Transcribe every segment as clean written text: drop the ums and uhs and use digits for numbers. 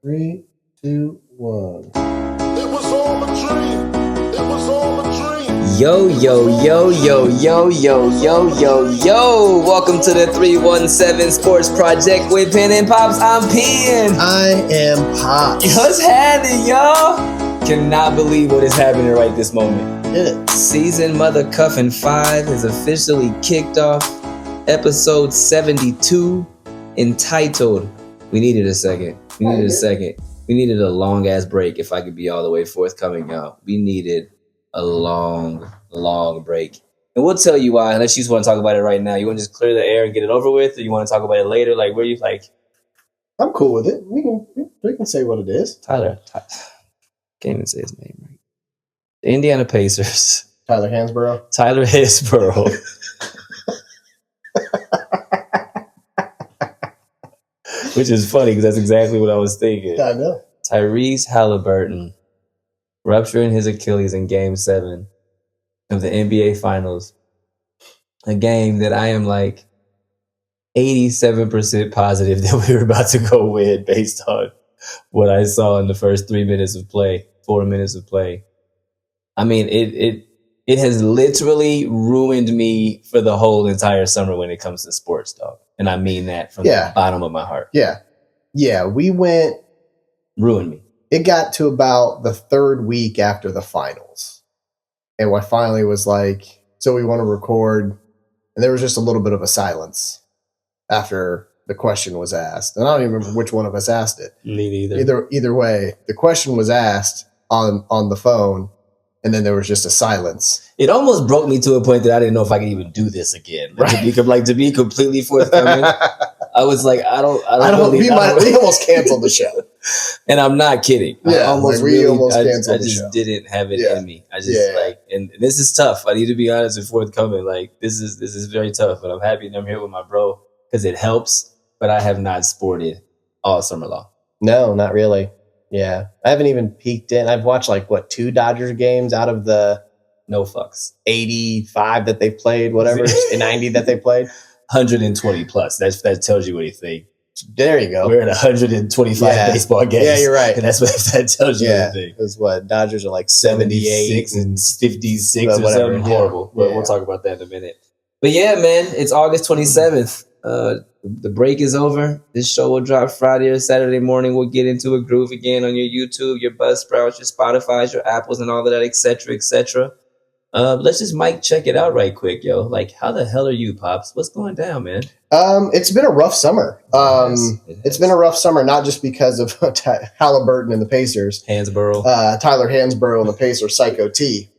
3, 2, 1. It was all a dream. It was all a dream. Yo, yo, yo, yo, yo, yo, yo, yo, yo. Welcome to the 317 Sports Project with Penn Pops. I'm Penn. I am Pops. What's happening, y'all? Cannot believe what is happening right this moment. Yeah. Season Mother Cuffin 5 has officially kicked off. Episode 72, entitled, we needed a second. We needed a long ass break if I could be all the way forthcoming, y'all. We needed a long break. And we'll tell you why, unless you just want to talk about it right now. You want to just clear the air and get it over with, or you want to talk about it later? Like, where you like? I'm cool with it. We can say what it is. Tyler. Can't even say his name right. The Indiana Pacers. Tyler Hansborough. Tyler Hansborough. Which is funny because that's exactly what I was thinking. I know. Tyrese Haliburton rupturing his Achilles in Game 7 of the NBA Finals. A game that I am like 87% positive that we were about to go win based on what I saw in the first 4 minutes of play. I mean, it has literally ruined me for the whole entire summer when it comes to sports, dog. And I mean that from the bottom of my heart. Yeah, we went... Ruined me. It got to about the third week after the finals. And I finally was like, so we want to record. And there was just a little bit of a silence after the question was asked. And I don't even remember which one of us asked it. Me neither. Either way, the question was asked on the phone. And then there was just a silence. It almost broke me to a point that I didn't know if I could even do this again. Right. To be completely forthcoming, I was like, we almost canceled the show. And I'm not kidding. Yeah, we almost canceled the show. I just didn't have it in me. I just and this is tough. I need to be honest and forthcoming. Like this is very tough, but I'm happy that I'm here with my bro because it helps. But I have not sported all summer long. No, not really. Yeah, I haven't even peeked in. I've watched 2 Dodgers games out of the no fucks 85 that they've played, whatever, 90 that they played. 120 plus. That tells you anything. There you go. We're at 125 baseball games. Yeah, you're right. And that's what that tells you anything. Because Dodgers are like 78 and 56 or whatever. Something horrible. But we'll talk about that in a minute. But yeah, man, it's August 27th. The break is over. This show will drop Friday or Saturday morning. We'll get into a groove again on your YouTube, your Buzzsprouts, your Spotify's, your Apples, and all of that, etc., etc. Let's just mic check it out right quick, yo. Like, how the hell are you, Pops? What's going down, man? It's been a rough summer. It's been a rough summer, not just because of Haliburton and the Pacers. Tyler Hansborough and the Pacers, Psycho T.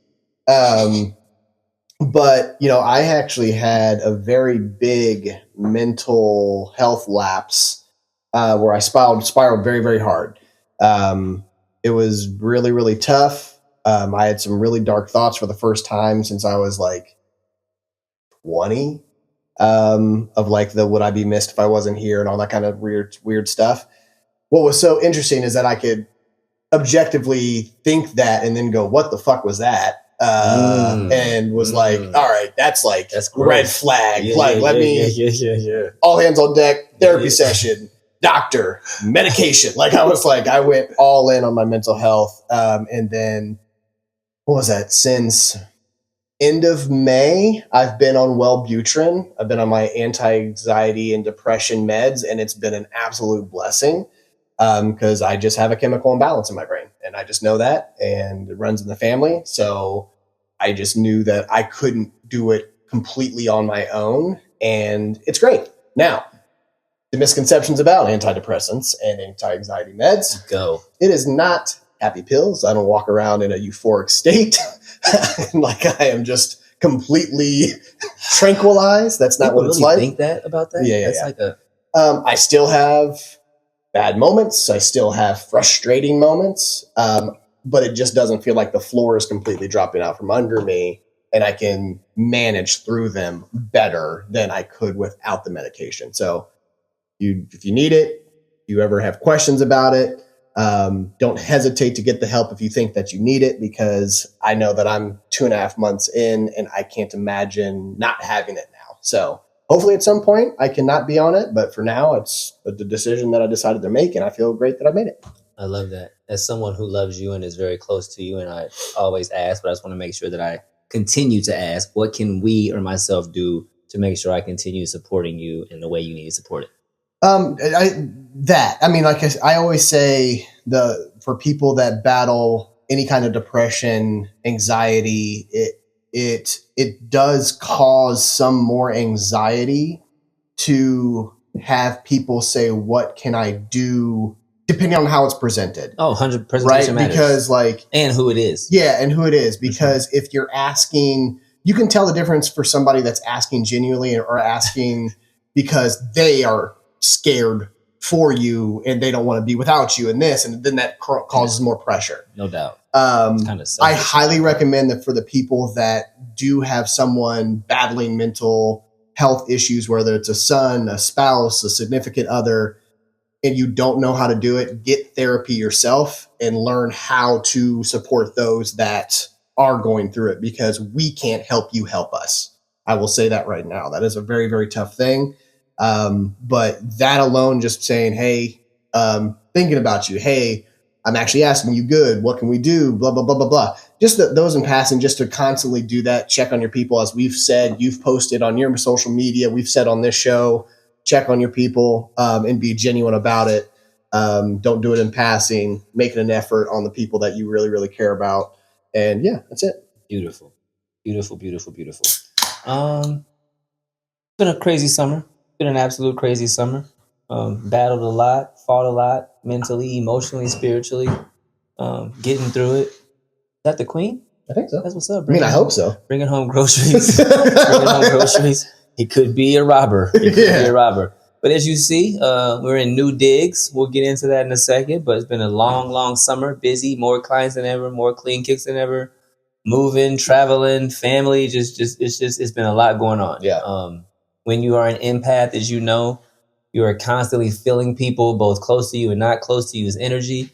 But, I actually had a very big mental health lapse where I spiraled very, very hard. It was really, really tough. I had some really dark thoughts for the first time since I was 20 of the would I be missed if I wasn't here and all that kind of weird stuff. What was so interesting is that I could objectively think that and then go, what the fuck was that? And was like, all right, that's red flag. Let me all hands on deck, therapy session, doctor, medication. I went all in on my mental health. And then what was that? Since end of May, I've been on Wellbutrin. I've been on my anti-anxiety and depression meds, and it's been an absolute blessing because I just have a chemical imbalance in my brain, and I just know that, and it runs in the family. So I just knew that I couldn't do it completely on my own, and it's great. Now, the misconceptions about antidepressants and anti-anxiety meds. Go. It is not happy pills. I don't walk around in a euphoric state like I am just completely tranquilized. That's not what it's like. Think that about that? Yeah. I still have bad moments. I still have frustrating moments. But it just doesn't feel like the floor is completely dropping out from under me, and I can manage through them better than I could without the medication. So if you need it, you ever have questions about it, don't hesitate to get the help if you think that you need it, because I know that I'm 2.5 months in and I can't imagine not having it now. So hopefully at some point I cannot be on it, but for now it's the decision that I decided to make, and I feel great that I made it. I love that. As someone who loves you and is very close to you, and I always ask, but I just want to make sure that I continue to ask, what can we or myself do to make sure I continue supporting you in the way you need to support it? I always say, for people that battle any kind of depression, anxiety, it does cause some more anxiety to have people say, what can I do? Depending on how it's presented. Oh, 100% right? matters. Because and who it is. Yeah, and who it is. Because if you're asking, you can tell the difference for somebody that's asking genuinely or asking because they are scared for you and they don't want to be without you and this, and then that causes more pressure. No doubt. I highly recommend that for the people that do have someone battling mental health issues, whether it's a son, a spouse, a significant other, and you don't know how to do it, get therapy yourself and learn how to support those that are going through it, because we can't help you help us. I will say that right now. That is a very, very tough thing. But that alone, just saying, hey, thinking about you, hey, I'm actually asking you good. What can we do? Blah, blah, blah, blah, blah. Just those in passing, just to constantly do that. Check on your people. As we've said, you've posted on your social media. We've said on this show, check on your people, and be genuine about it. Don't do it in passing. Make an effort on the people that you really, really care about. And yeah, that's it. Beautiful. Beautiful, beautiful, beautiful. It's been a crazy summer. Been an absolute crazy summer. Battled a lot, fought a lot, mentally, emotionally, spiritually, getting through it. Is that the queen? I think so. That's what's up. I hope so. Bringing home groceries. He could be a robber. But as you see, we're in new digs. We'll get into that in a second. But it's been a long, long summer. Busy, more clients than ever, more clean kicks than ever. Moving, traveling, family. It's been a lot going on. Yeah. When you are an empath, as you know, you are constantly feeling people, both close to you and not close to you, as energy.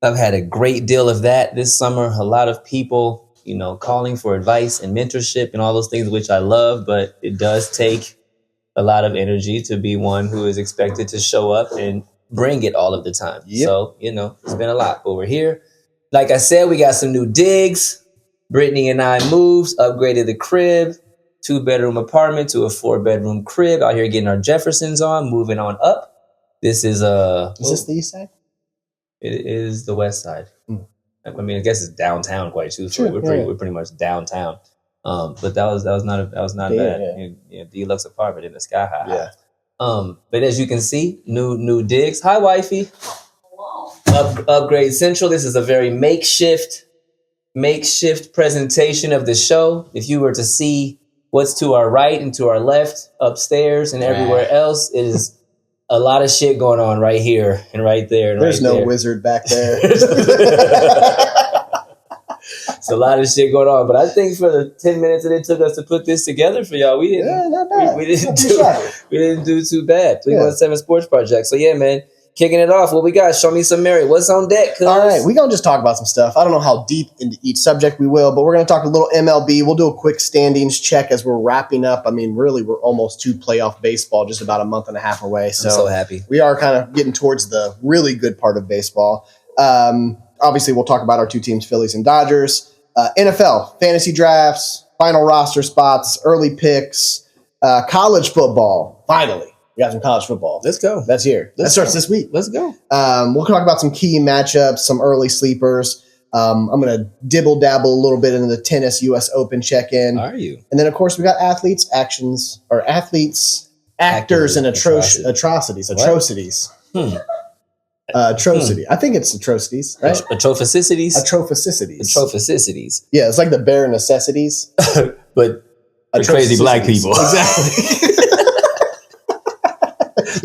I've had a great deal of that this summer. A lot of people, calling for advice and mentorship and all those things, which I love, but it does take a lot of energy to be one who is expected to show up and bring it all of the time. Yep. So, it's been a lot, but we're here. Like I said, we got some new digs. Brittany and I moved, upgraded the crib, 2-bedroom apartment to a 4-bedroom crib, out here getting our Jeffersons on, moving on up. This is Is this the east side? It is the west side. I mean, I guess it's downtown quite truthfully. Sure, we're pretty much downtown. But that was not bad. Yeah, deluxe apartment in the sky high. Yeah. But as you can see, new digs. Hi, wifey. Upgrade Central. This is a very makeshift presentation of the show. If you were to see what's to our right and to our left, upstairs and everywhere else, it is a lot of shit going on right here and right there. And There's right no there. wizard back there. It's a lot of shit going on, but I think for the 10 minutes that it took us to put this together for y'all, we didn't. Not bad. We didn't do too bad. 317 Sports Project. So yeah, man, kicking it off. What we got? Show me some Mary. What's on deck? Cuz? All right, we're going to just talk about some stuff. I don't know how deep into each subject we will, but we're going to talk a little MLB. We'll do a quick standings check as we're wrapping up. I mean, really, we're almost to playoff baseball, just about a month and a half away. So, I'm so happy. We are kind of getting towards the really good part of baseball. Obviously, we'll talk about our two teams, Phillies and Dodgers. NFL, fantasy drafts, final roster spots, early picks, college football, finally. We got some college football. Let's go. That's here. That starts this week. Let's go. We'll talk about some key matchups, some early sleepers. I'm going to dibble-dabble a little bit into the tennis U.S. Open check-in. Are you? And then, of course, we got actors, and atrocities. Atrocities. Atrocity. I think it's atrocities, right? Atrophicities. Yeah, it's like the bare necessities. But the crazy black people. Exactly.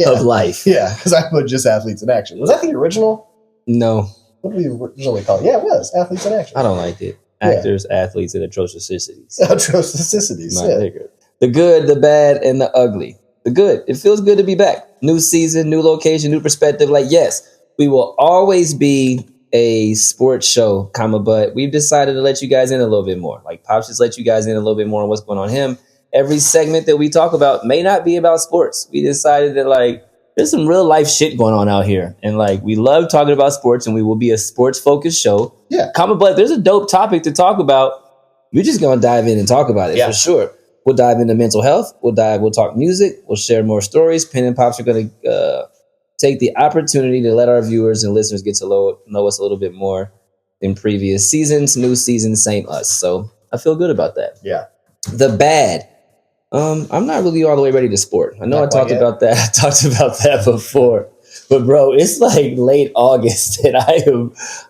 Of life. Yeah, because I put just athletes in action. Was that the original? No. What did we originally call it? Yeah, it was athletes in action. I don't like it. Actors, athletes, and atrocicities. Atrocicities. My nigga. The good, the bad, and the ugly. The good. It feels good to be back. New season, new location, new perspective. Like, yes, we will always be a sports show, but we've decided to let you guys in a little bit more. Like, Pops just let you guys in a little bit more on what's going on him. every segment that we talk about may not be about sports. We decided that like there's some real life shit going on out here, and like we love talking about sports, and we will be a sports focused show. Yeah, comment below if there's a dope topic to talk about. We're just gonna dive in and talk about it for sure. We'll dive into mental health. We'll talk music. We'll share more stories. Penn and Pops are gonna take the opportunity to let our viewers and listeners get to know us a little bit more in previous seasons. New season, same us. So I feel good about that. Yeah. The bad. I'm not really all the way ready to sport. I know I talked about that. I talked about that before. But bro, it's like late August and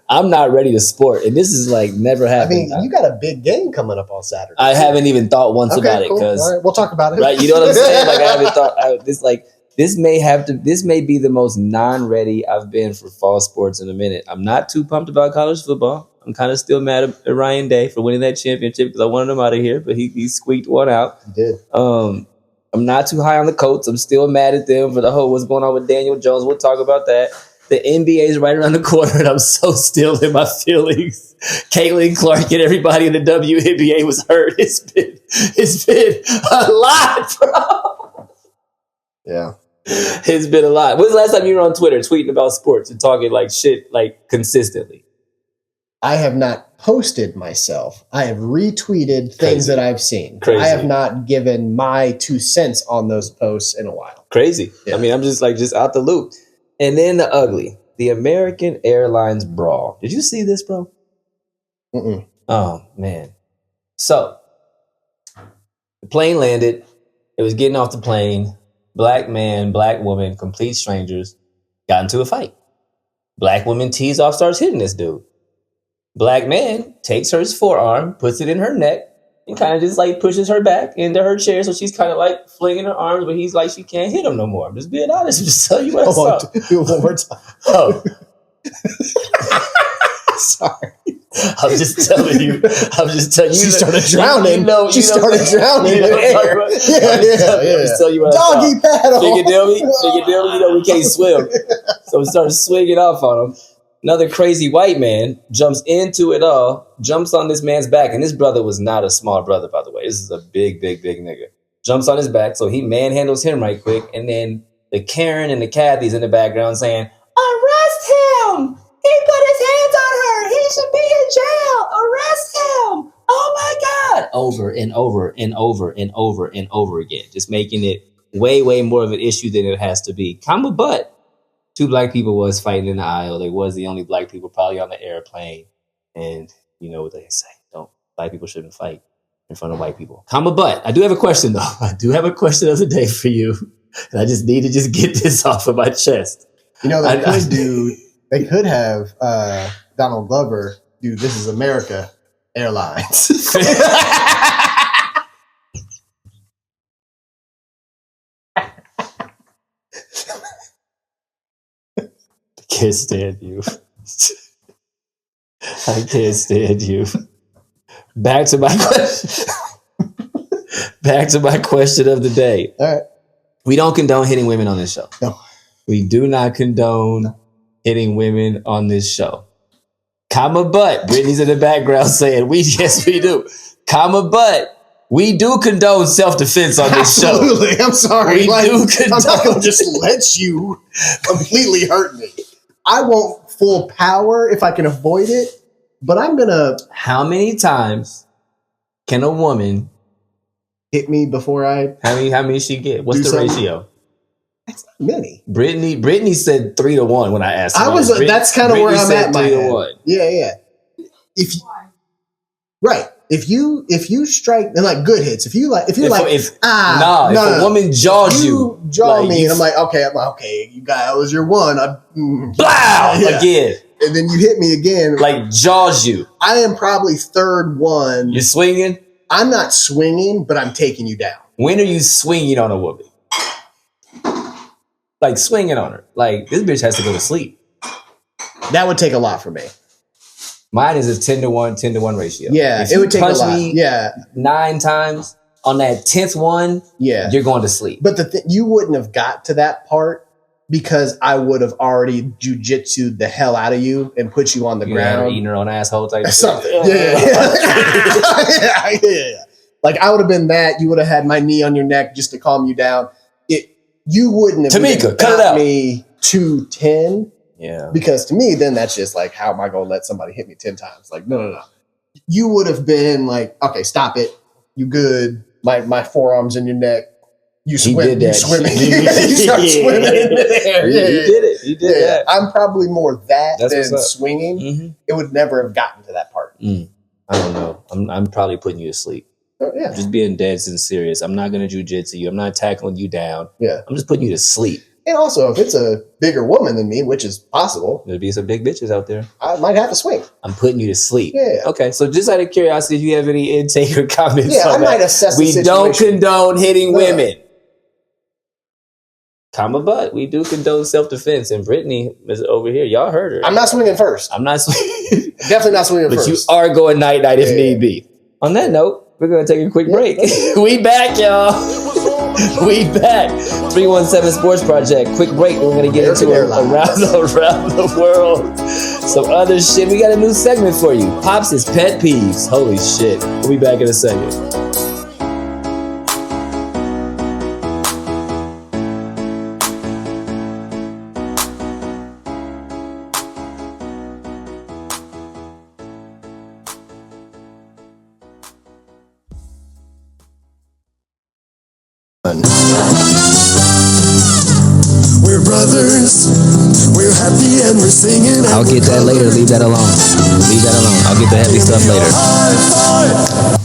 I'm not ready to sport. And this is like never happened. I mean, you got a big game coming up on Saturday. I haven't even thought once about it because all right, we'll talk about it. Right, you know what I'm saying? Like I haven't thought this may be the most non-ready I've been for fall sports in a minute. I'm not too pumped about college football. I'm kind of still mad at Ryan Day for winning that championship because I wanted him out of here, but he squeaked one out. He did. I'm not too high on the Colts. I'm still mad at them for the whole what's going on with Daniel Jones. We'll talk about that. The NBA is right around the corner, and I'm so still in my feelings. Caitlin Clark and everybody in the WNBA was hurt. It's been a lot, bro. Yeah. It's been a lot. When's the last time you were on Twitter tweeting about sports and talking like shit like consistently? I have not posted myself. I have retweeted things that I've seen. Crazy. I have not given my 2 cents on those posts in a while. Crazy. Yeah. I mean, I'm just out the loop. And then the ugly, the American Airlines brawl. Did you see this, bro? Mm-mm. Oh, man. So the plane landed. It was getting off the plane. Black man, black woman, complete strangers got into a fight. Black woman tees off, starts hitting this dude. Black man takes her forearm, puts it in her neck, and kind of just like pushes her back into her chair. So she's kind of like flinging her arms, but he's like, she can't hit him no more. I'm just being honest. I'm just telling you what I saw. Do it one more time. Oh. Sorry. I'm just telling you. She started drowning. She started drowning in the air. Yeah. I'm just telling you what Doggy I saw. paddle. Figure Dilly, you know we can't swim. So we started swinging off on him. Another crazy white man jumps into it all, jumps on this man's back. And this brother was not a small brother, by the way. This is a big nigga. Jumps on his back, so he manhandles him right quick. And then the Karen and the Kathy's in the background saying, arrest him! He put his hands on her! He should be in jail! Arrest him! Oh my God! Over and over and over and over and over again. Just making it way more of an issue than it has to be. Comma but. 2 black people was fighting in the aisle. They was the only black people probably on the airplane. And you know what they say. Black people shouldn't fight in front of white people. Comma but. I do have a question though. I do have a question of the day for you. And I just need to just get this off of my chest. You know, they could have Donald Glover do This Is America Airlines. I can't stand you. I can't stand you. Back to my question of the day. All right. We don't condone hitting women on this show. No. We do not condone hitting women on this show. Comma but. Brittany's in the background saying, yes, we do. Comma but. We do condone self-defense on this show. Absolutely. I'm sorry. We do condone. I'm not going to just let you completely hurt me. I want full power if I can avoid it, but I'm going to... How many times can a woman... hit me before I... How many she get? What's the ratio? That's not many. Brittany said 3-1 when I asked her. That's kind of where I'm at. 3-1. Yeah. If you strike and like good hits, if a woman jaws you, jaw me, and I'm like, okay, you got that was your one. Again, and then you hit me again, like jaws you. I am probably third one. You're swinging. I'm not swinging, but I'm taking you down. When are you swinging on a woman? Like swinging on her. Like this bitch has to go to sleep. That would take a lot for me. Mine is a 10-to-1 ratio. Yeah, it would take a lot. Yeah, 9 times on that 10th one. Yeah, you're going to sleep. But you wouldn't have got to that part because I would have already jujitsu'd the hell out of you and put you on the ground, eating her own asshole type something. Yeah. Yeah. Like I would have been that. You would have had my knee on your neck just to calm you down. You wouldn't have Tamika, cut it out. me 210. Yeah. Because to me, then that's just like, how am I going to let somebody hit me 10 times? Like, no. You would have been like, okay, stop it. You good. My forearms in your neck. You swim. You swimming. You start swimming in there. You did it. You did that. I'm probably more that That's than swinging. Mm-hmm. It would never have gotten to that part. I don't know. I'm probably putting you to sleep. Yeah. Just being dead and serious. I'm not going to jujitsu you. I'm not tackling you down. Yeah. I'm just putting you to sleep. And also, if it's a bigger woman than me, which is possible, there'll be some big bitches out there. I might have to swing. I'm putting you to sleep. Yeah. Okay. So just out of curiosity, if you have any intake or comments I on might that. assess We the situation. don't condone hitting women. Comma, but we do condone self-defense. And Brittany is over here. Y'all heard her. I'm not swinging first. I'm not swinging. Definitely not swinging first. But you are going night-night if need be. On that note, we're going to take a quick break. We back, y'all. We back. 317 Sports Project. Quick break. We're going to get into around the world. Some other shit. We got a new segment for you. Pops is Pet Peeves. Holy shit. We'll be back in a second. We're brothers, we're happy and we're singing. I'll get that later. Leave that alone. I'll get the heavy stuff later.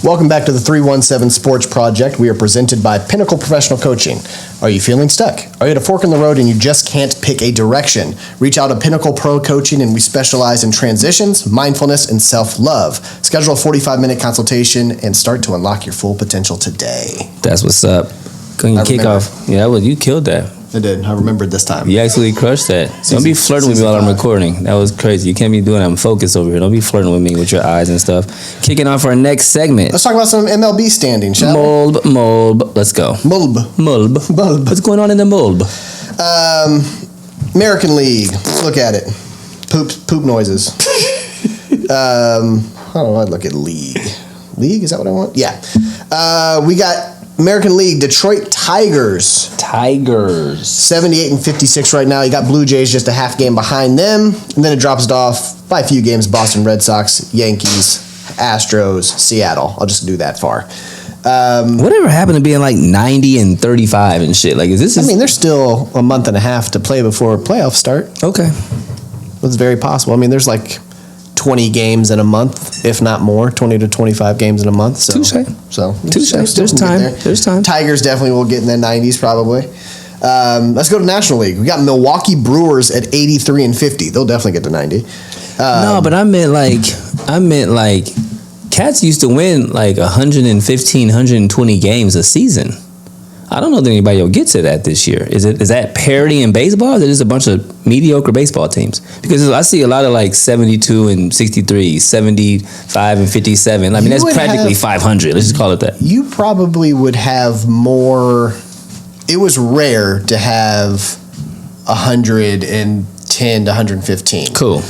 Welcome back to the 317 Sports Project. We are presented by Pinnacle Professional Coaching. Are you feeling stuck? Are you at a fork in the road and you just can't pick a direction? Reach out to Pinnacle Pro Coaching, and we specialize in transitions, mindfulness, and self-love. Schedule a 45-minute consultation and start to unlock your full potential today. That's what's up. Going to kick off. Yeah, well, you killed that. I did. I remembered this time. You actually crushed that. Don't be flirting with me while I'm recording. That was crazy. You can't be doing that. I'm focused over here. Don't be flirting with me with your eyes and stuff. Kicking off our next segment. Let's talk about some MLB standings, shall we? Mulb. Let's go. Mulb. What's going on in the Mulb? American League. Let's look at it. Poop noises. How do I look at league? League? Is that what I want? Yeah. We got American League, Detroit Tigers. 78 and 56 right now. You got Blue Jays just a half game behind them. And then it drops it off by a few games. Boston Red Sox, Yankees, Astros, Seattle. I'll just do that far. Whatever happened to being like 90 and 35 and shit? Like, there's still a month and a half to play before playoffs start. Okay. It's very possible. I mean, there's like 20 games in a month, if not more, 20 to 25 games in a month. So, Touche. There's time. Tigers definitely will get in the 90s probably. Let's go to National League. We got Milwaukee Brewers at 83 and 50. They'll definitely get to 90. No, but I meant like Cats used to win like 115, 120 games a season. I don't know that anybody will get to that this year. Is that parity in baseball? Or is it just a bunch of mediocre baseball teams? Because I see a lot of like 72 and 63, 75 and 57. I mean, that's practically 500. Let's just call it that. You probably would have more. It was rare to have 110 to 115. Cool.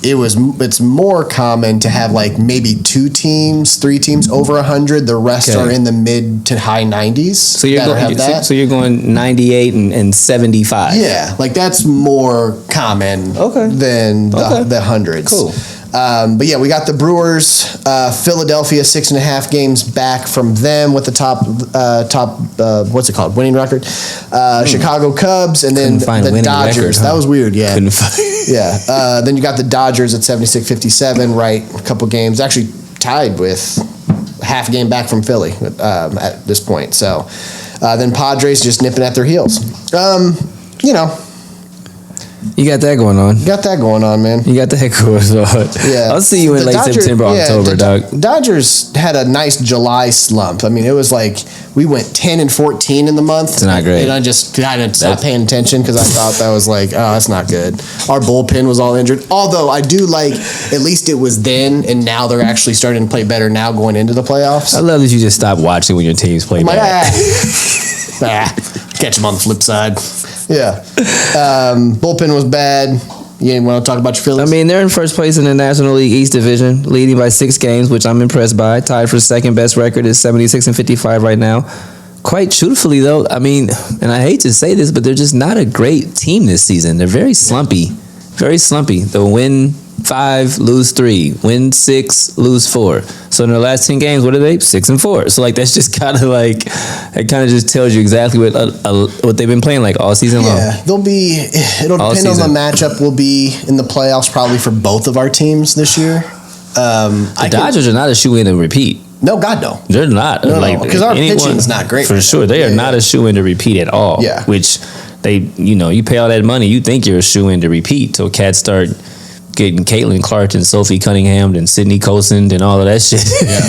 It's more common to have like maybe 3 teams over 100. The rest are in the mid to high 90s. So you're going 98 and 75. Yeah, like that's more common than the hundreds. Cool. But yeah, we got the Brewers, Philadelphia 6.5 games back from them with the top what's it called, winning record. Chicago Cubs, and then the Dodgers. Record, huh? That was weird. Yeah, yeah. Then you got the Dodgers at 76-57, right? A couple games, actually tied with half a game back from Philly at this point. So then Padres just nipping at their heels. You got that going on. You got that going on, man. You got that going on. Yeah. I'll see you in late September, October, dog. Dodgers had a nice July slump. I mean, it was like we went 10 and 14 in the month. It's not great. And I didn't stop paying attention because I thought that was like, oh, that's not good. Our bullpen was all injured. Although I do like, at least it was then, and now they're actually starting to play better now going into the playoffs. I love that you just stop watching when your teams play bad. Catch them on the flip side. Yeah. Bullpen was bad. You want to talk about your Phillies? I mean, they're in first place in the National League East Division, leading by 6 games, which I'm impressed by. Tied for second best record is 76-55 right now. Quite truthfully, though, I mean, and I hate to say this, but they're just not a great team this season. They're very slumpy. Very slumpy. They'll win 5, lose 3, win 6, lose 4. So in their last 10 games, what are they? 6-4. So like that's just kind of like it kind of just tells you exactly what they've been playing like all season long. Yeah, it'll depend on the matchup. Will be in the playoffs probably for both of our teams this year. The Dodgers are not a shoe-in to repeat. No, God no. They're not. No, because our pitching's not great. For sure, they are not a shoe-in to repeat at all. Yeah, which they, you pay all that money, you think you're a shoe-in to repeat till cats start getting Caitlin Clark and Sophie Cunningham and Sydney Colson and all of that shit. Yeah.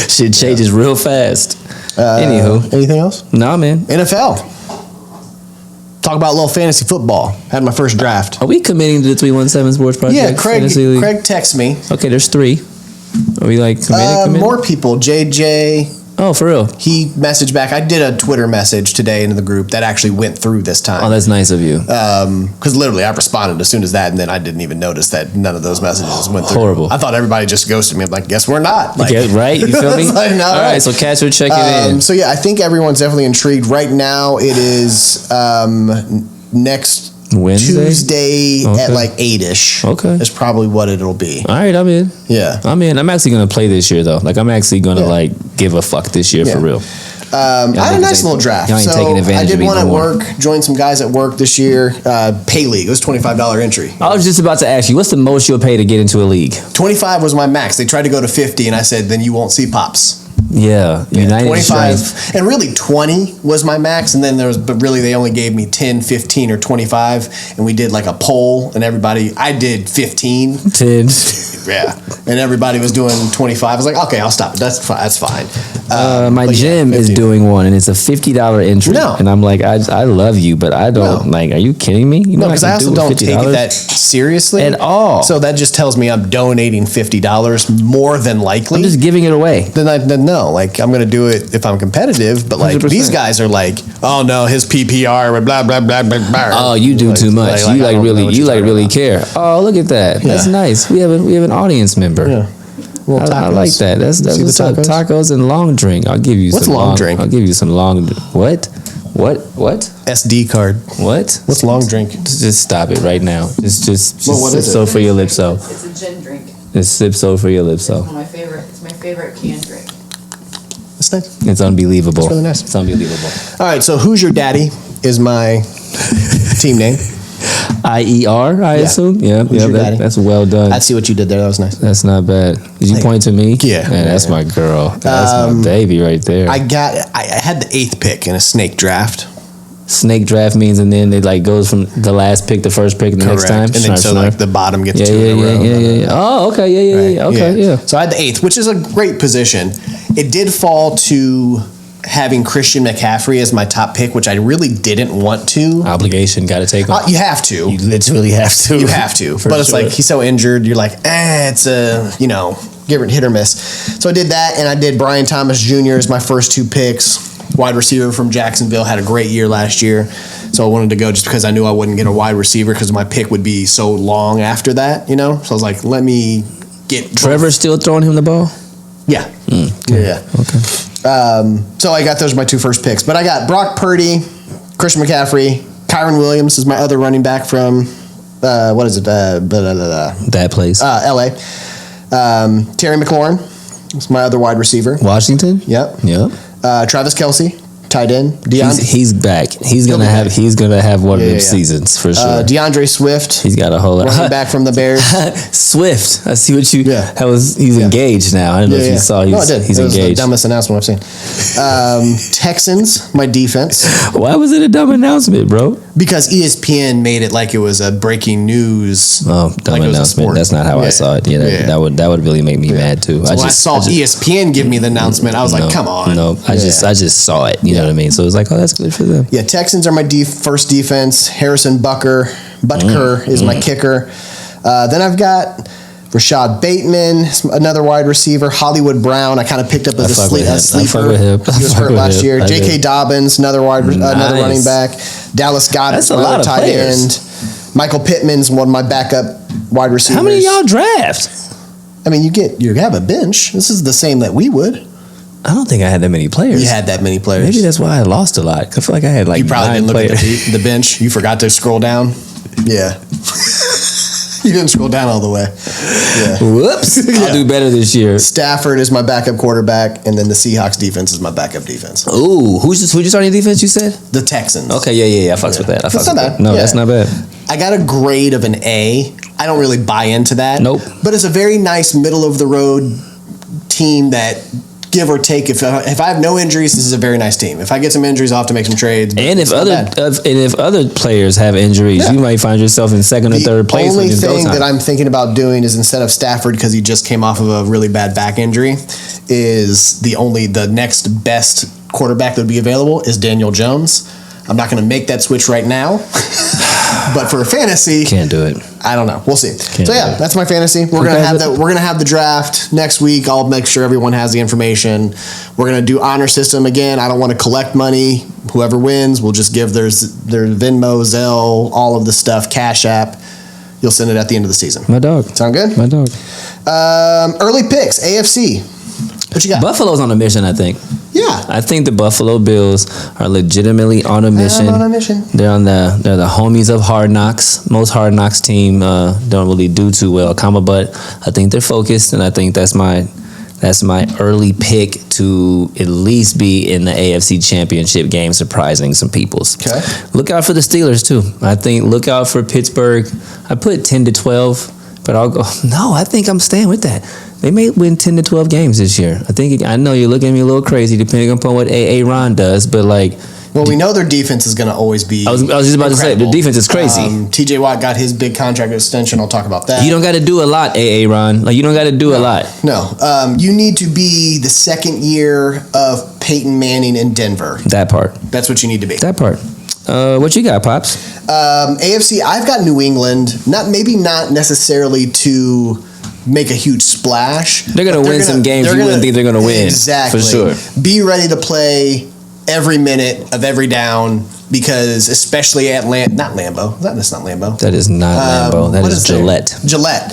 Shit changes real fast. Anywho. Anything else? Nah, man. NFL. Talk about a little fantasy football. Had my first draft. Are we committing to the 317 Sports Project? Yeah, Craig texts me. Okay, there's 3. Are we like committed? More people. JJ. Oh, for real? He messaged back. I did a Twitter message today into the group that actually went through this time. Oh, that's nice of you. Because literally I responded as soon as that, and then I didn't even notice that none of those messages went through. Horrible. I thought everybody just ghosted me. I'm like, guess we're not. Like, yeah, right? You feel me? Like, no, all right, so cats are checking in. So yeah, I think everyone's definitely intrigued. Right now it is next Wednesday? Tuesday at like 8-ish. Okay. Is probably what it'll be. All right, I'm in. Yeah. I'm in. I'm actually going to play this year, though. Like, I'm actually going to, like, give a fuck this year for real. I had a nice little draft. Y'all ain't so taking advantage I did of me one no at more. work, joined some guys at work this year. Pay league. It was $25 entry. I was just about to ask you, what's the most you'll pay to get into a league? 25 was my max. They tried to go to 50, and I said, then you won't see Pops. Yeah, United 25, Strength. and really 20 was my max, and then but really they only gave me 10, 15, or 25, and we did like a poll, and I did 15. 10. Yeah, and everybody was doing 25. I was like, okay, I'll stop it. That's fine. My gym is doing one, and it's a $50 entry. No. And I'm like, I love you, but I don't, like, are you kidding me? You know, no, because I also don't take it that seriously. At all. So that just tells me I'm donating $50 more than likely. I'm just giving it away. Then no, like I'm going to do it if I'm competitive, but like 100%. These guys are like, oh no, his PPR, blah, blah, blah, blah, blah. Oh, you do too much. You really care. Oh, look at that. That's nice. We have an audience member. Yeah. Well, I like that. That's what's up. Tacos and long drink. I'll give you What's some long drink? I'll give you some long. What? SD card. What? What's long drink? Just stop it right now. Just Well, what sip is it? so for your lips. So It's a gin drink. just sip so for your lips. So It's my favorite canned drink. That's nice. it's unbelievable. It's really nice. It's unbelievable. All right, so Who's Your Daddy is my team name. IER, I assume. Yeah, Who's your daddy? that's well done. I see what you did there. That was nice. That's not bad. Did you point to me? Yeah. Man, that's my girl. That's my baby right there. I had the 8th pick in a snake draft. Snake draft means, and then it like goes from the last pick, the first pick, the next time. And then so like the bottom gets 2 in a row. Yeah. Oh, okay. Yeah. Okay. Yeah. So I had the 8th, which is a great position. It did fall to having Christian McCaffrey as my top pick, which I really didn't want to. Obligation, got to take him. You have to. You literally have to. You have to. But it's like he's so injured. You're like, it's a hit or miss. So I did that, and I did Brian Thomas Jr. as my first 2 picks. Wide receiver from Jacksonville, had a great year last year. So I wanted to go just because I knew I wouldn't get a wide receiver because my pick would be so long after that, So I was like, let me get Trevor's still throwing him the ball? Yeah. Yeah. Okay. So I got those my 2 first picks. But I got Brock Purdy, Christian McCaffrey, Kyron Williams is my other running back from, what is it? That place. LA. Terry McLaurin is my other wide receiver. Washington? Yep. Travis Kelce, tight end. He's back. He's gonna have one of them seasons for sure. DeAndre Swift. He's got a whole running back from the Bears. Swift. I see what you. Yeah. He's engaged now. I don't know if you saw. I did. He's it was engaged. the dumbest announcement I've seen. Texans, my defense. Why was it a dumb announcement, bro? Because ESPN made it like it was a breaking news. Oh, dumb like announcement. That's not how I saw it. Yeah, that would really make me mad too. So when I saw ESPN give me the announcement, I was like, come on. No, I just saw it. You know what I mean? So it was like, oh, that's good for them. Yeah, Texans are my first defense. Harrison Butker is my kicker. Then I've got Rashad Bateman, another wide receiver. Hollywood Brown, I kind of picked up as a sleeper. He was hurt last year. J.K. Dobbins, another running back. Dallas Goedert, that's a lot of tight players. end. Michael Pittman's one of my backup wide receivers. How many of y'all draft? I mean, you have a bench. This is the same that we would. I don't think I had that many players. You had that many players. Maybe that's why I lost a lot. I feel like I had like you probably 9 didn't look players. at the bench. You forgot to scroll down. Yeah. You didn't scroll down all the way. Yeah. Whoops. Yeah. I'll do better this year. Stafford is my backup quarterback, and then the Seahawks defense is my backup defense. Ooh, who's your starting defense, you said? The Texans. Okay, yeah. I fucks with that. That's not bad. No, Yeah. that's not bad. I got a grade of an A. I don't really buy into that. Nope. But it's a very nice middle of the road team that, give or take, if I have no injuries, this is a very nice team. If I get some injuries, I'll have to make some trades. And if other players have injuries, Yeah. you might find yourself in second or third place. The only when it's go thing time. that I'm thinking about doing is, instead of Stafford, because he just came off of a really bad back injury, is the next best quarterback that would be available is Daniel Jones. I'm not going to make that switch right now, but for fantasy, Can't do it. I don't know. We'll see. Can't So do yeah, it. that's my fantasy. We're gonna have the draft next week. I'll make sure everyone has the information. We're gonna do honor system again. I don't want to collect money. Whoever wins, we'll just give their Venmo, Zelle, all of the stuff, Cash App. You'll send it at the end of the season. My dog. Sound good? My dog. Early picks, AFC. What you got? Buffalo's on a mission, I think. Yeah. I think the Buffalo Bills are legitimately on a mission. I'm on a mission. They're the homies of Hard Knocks. Most Hard Knocks team don't really do too well, but I think they're focused, and I think that's my early pick to at least be in the AFC Championship game, surprising some peoples. Okay. Look out for the Steelers too. I think look out for Pittsburgh. I put 10 to 12, but I'll go. No, I think I'm staying with that. They may win 10 to 12 games this year. I know you're looking at me a little crazy depending upon what A.A. Ron does, but like... Well, we know their defense is going to always be. I was just about to say, the defense is crazy. T.J. Watt got his big contract extension. I'll talk about that. You don't got to do a lot, A.A. Ron. Like, you don't got to do a lot. No. You need to be the second year of Peyton Manning in Denver. That part. That's what you need to be. That part. What you got, Pops? AFC, I've got New England. Not necessarily to make a huge splash. They're going to win some games you wouldn't think they're going to win. Exactly. For sure. Be ready to play every minute of every down, because especially at not Lambeau. That's not Lambeau. That is not Lambeau. That is Gillette. Gillette.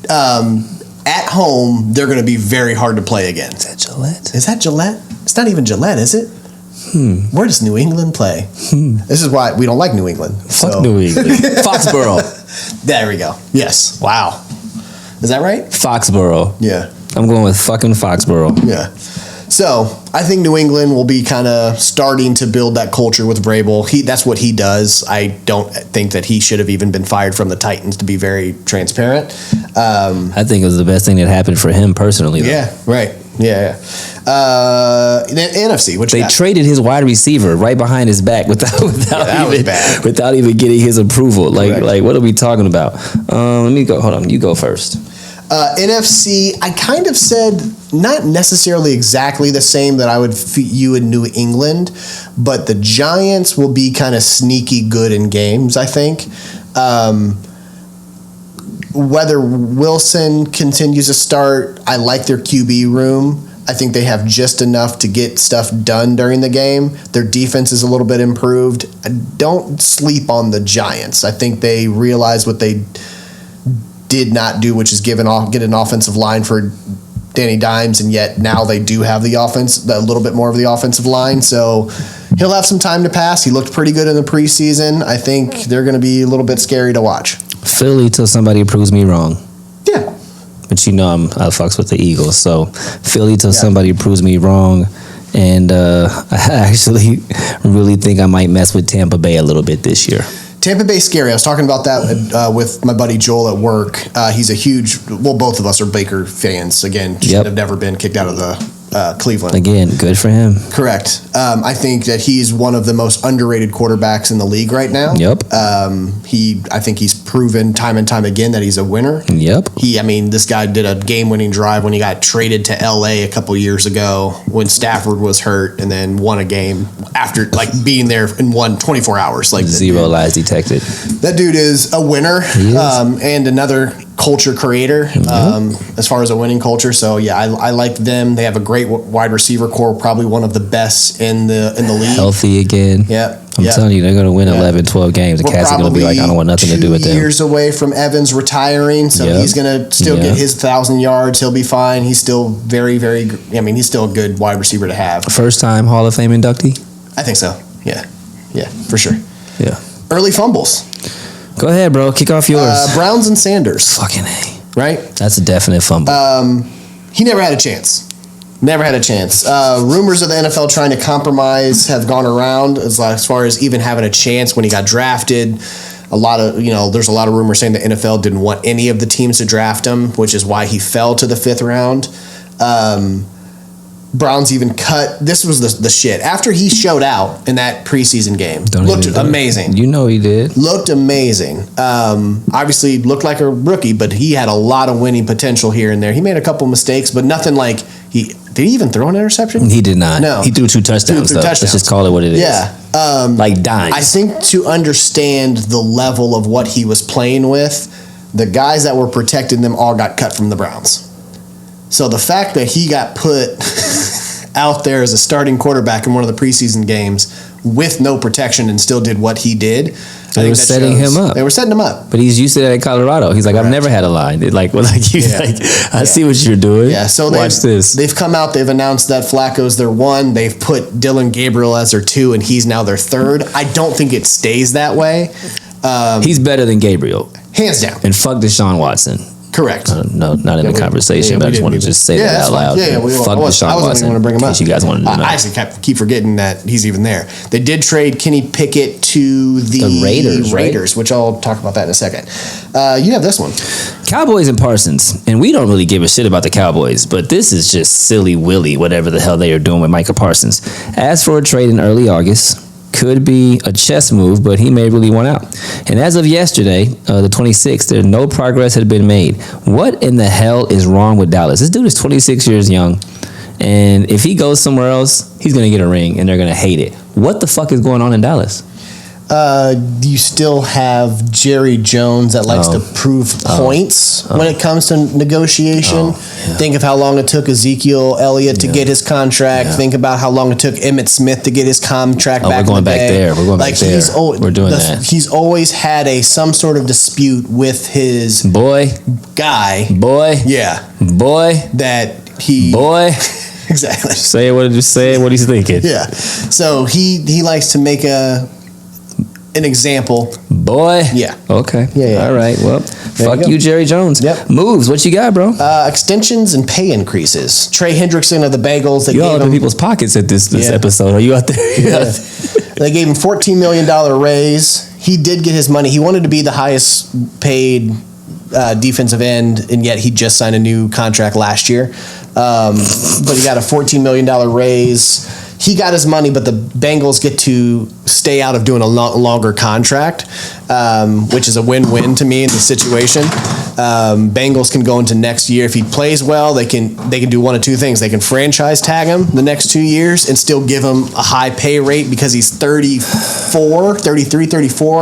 At home, they're going to be very hard to play against. Is that Gillette? Is that Gillette? It's not even Gillette, is it? Where does New England play? This is why we don't like New England. Fuck New England. Foxborough. There we go. Yes. Wow. Is that right? Foxborough. Yeah. I'm going with fucking Foxborough. Yeah. So I think New England will be kind of starting to build that culture with Vrabel. That's what he does. I don't think that he should have even been fired from the Titans, to be very transparent. I think it was the best thing that happened for him personally, though. Yeah, right. Yeah. NFC, what you They got? traded his wide receiver right behind his back without even getting his approval. Correct. Like what are we talking about? Let me go. Hold on. You go first. NFC, I kind of said not necessarily exactly the same that I would you in New England, but the Giants will be kind of sneaky good in games, I think. Whether Wilson continues to start, I like their QB room. I think they have just enough to get stuff done during the game. Their defense is a little bit improved. Don't sleep on the Giants. I think they realize what they did not do, which is get an offensive line for Danny Dimes, and yet now they do have a little bit more of the offensive line. So he'll have some time to pass. He looked pretty good in the preseason. I think they're going to be a little bit scary to watch. Philly till somebody proves me wrong. Yeah. But I fucks with the Eagles. So Philly till somebody proves me wrong. And I actually really think I might mess with Tampa Bay a little bit this year. Tampa Bay's scary. I was talking about that with my buddy Joel at work. He's a huge, both of us are Baker fans. Again, should have never been kicked out of the Cleveland. Again, good for him. Correct. I think that he's one of the most underrated quarterbacks in the league right now. Yep. I think he's proven time and time again that he's a winner. Yep. This guy did a game-winning drive when he got traded to LA a couple years ago when Stafford was hurt, and then won a game after being there in 24 hours. Zero lies detected. That dude is a winner. He is. And another culture creator as far as a winning culture. So yeah, I like them. They have a great wide receiver core, probably one of the best in the league. Healthy again. Yeah. I'm telling you, they're going to win 11, 12 games. The Cats are going to be like, I don't want nothing to do with them. 2 years away from Evans retiring, so he's going to still get his 1,000 yards. He'll be fine. He's still very, very, he's still a good wide receiver to have. First time Hall of Fame inductee? I think so. Yeah, for sure. Yeah. Early fumbles. Go ahead, bro. Kick off yours. Browns and Sanders. Fucking A. Right? That's a definite fumble. He never had a chance. Never had a chance. Rumors of the NFL trying to compromise have gone around as far as even having a chance when he got drafted. There's a lot of rumors saying the NFL didn't want any of the teams to draft him, which is why he fell to the 5th round. Browns even cut. This was the shit. After he showed out in that preseason game, looked amazing. You know he did. Looked amazing. Obviously looked like a rookie, but he had a lot of winning potential here and there. He made a couple mistakes, but nothing like did he even throw an interception? He did not. No. He threw 2 touchdowns, though. Let's just call it what it is. Yeah. Like dimes. I think to understand the level of what he was playing with, the guys that were protecting them all got cut from the Browns. So the fact that he got put out there as a starting quarterback in one of the preseason games with no protection and still did what he did, they were setting him up. They were setting him up. But he's used to that in Colorado. He's like, I've never had a line. I see what you're doing. Yeah, so watch this. They've come out, they've announced that Flacco's their 1. They've put Dylan Gabriel as their 2, and he's now their 3rd. I don't think it stays that way. He's better than Gabriel. Hands down. And fuck Deshaun Watson. Correct. No, not in the conversation, but I just want to just say that out loud. Fuck Deshaun Watson. Want to bring him up. In case you guys wanted to know. I actually keep forgetting that he's even there. They did trade Kenny Pickett to the Raiders, right? Which I'll talk about that in a second. You have this one. Cowboys and Parsons. And we don't really give a shit about the Cowboys, but this is just silly willy, whatever the hell they are doing with Micah Parsons. Asked for a trade in early August. Could be a chess move, but he may really want out. And as of yesterday, the 26th, no progress had been made. What in the hell is wrong with Dallas? This dude is 26 years young, and if he goes somewhere else, he's going to get a ring, and they're going to hate it. What the fuck is going on in Dallas? You still have Jerry Jones that likes to prove points when it comes to negotiation. Think of how long it took Ezekiel Elliott to get his contract. Think about how long it took Emmitt Smith to get his contract back. We're going back there. We're going back there. We're doing that. He's always had some sort of dispute with his guy. That he exactly say what he's thinking. Yeah. So he likes to make an example. Yeah. Okay. Yeah. All right. Well, fuck you, Jerry Jones. Yep. Moves. What you got, bro? Extensions and pay increases. Trey Hendrickson of the Bengals. You all up in people's pockets at this episode. Are you out there? Yeah. They gave him $14 million raise. He did get his money. He wanted to be the highest paid defensive end, and yet he just signed a new contract last year. But he got a $14 million raise. He got his money, but the Bengals get to stay out of doing a longer contract, which is a win-win to me in the situation. Bengals can go into next year. If he plays well, they can do one of two things. They can franchise tag him the next 2 years and still give him a high pay rate because he's 34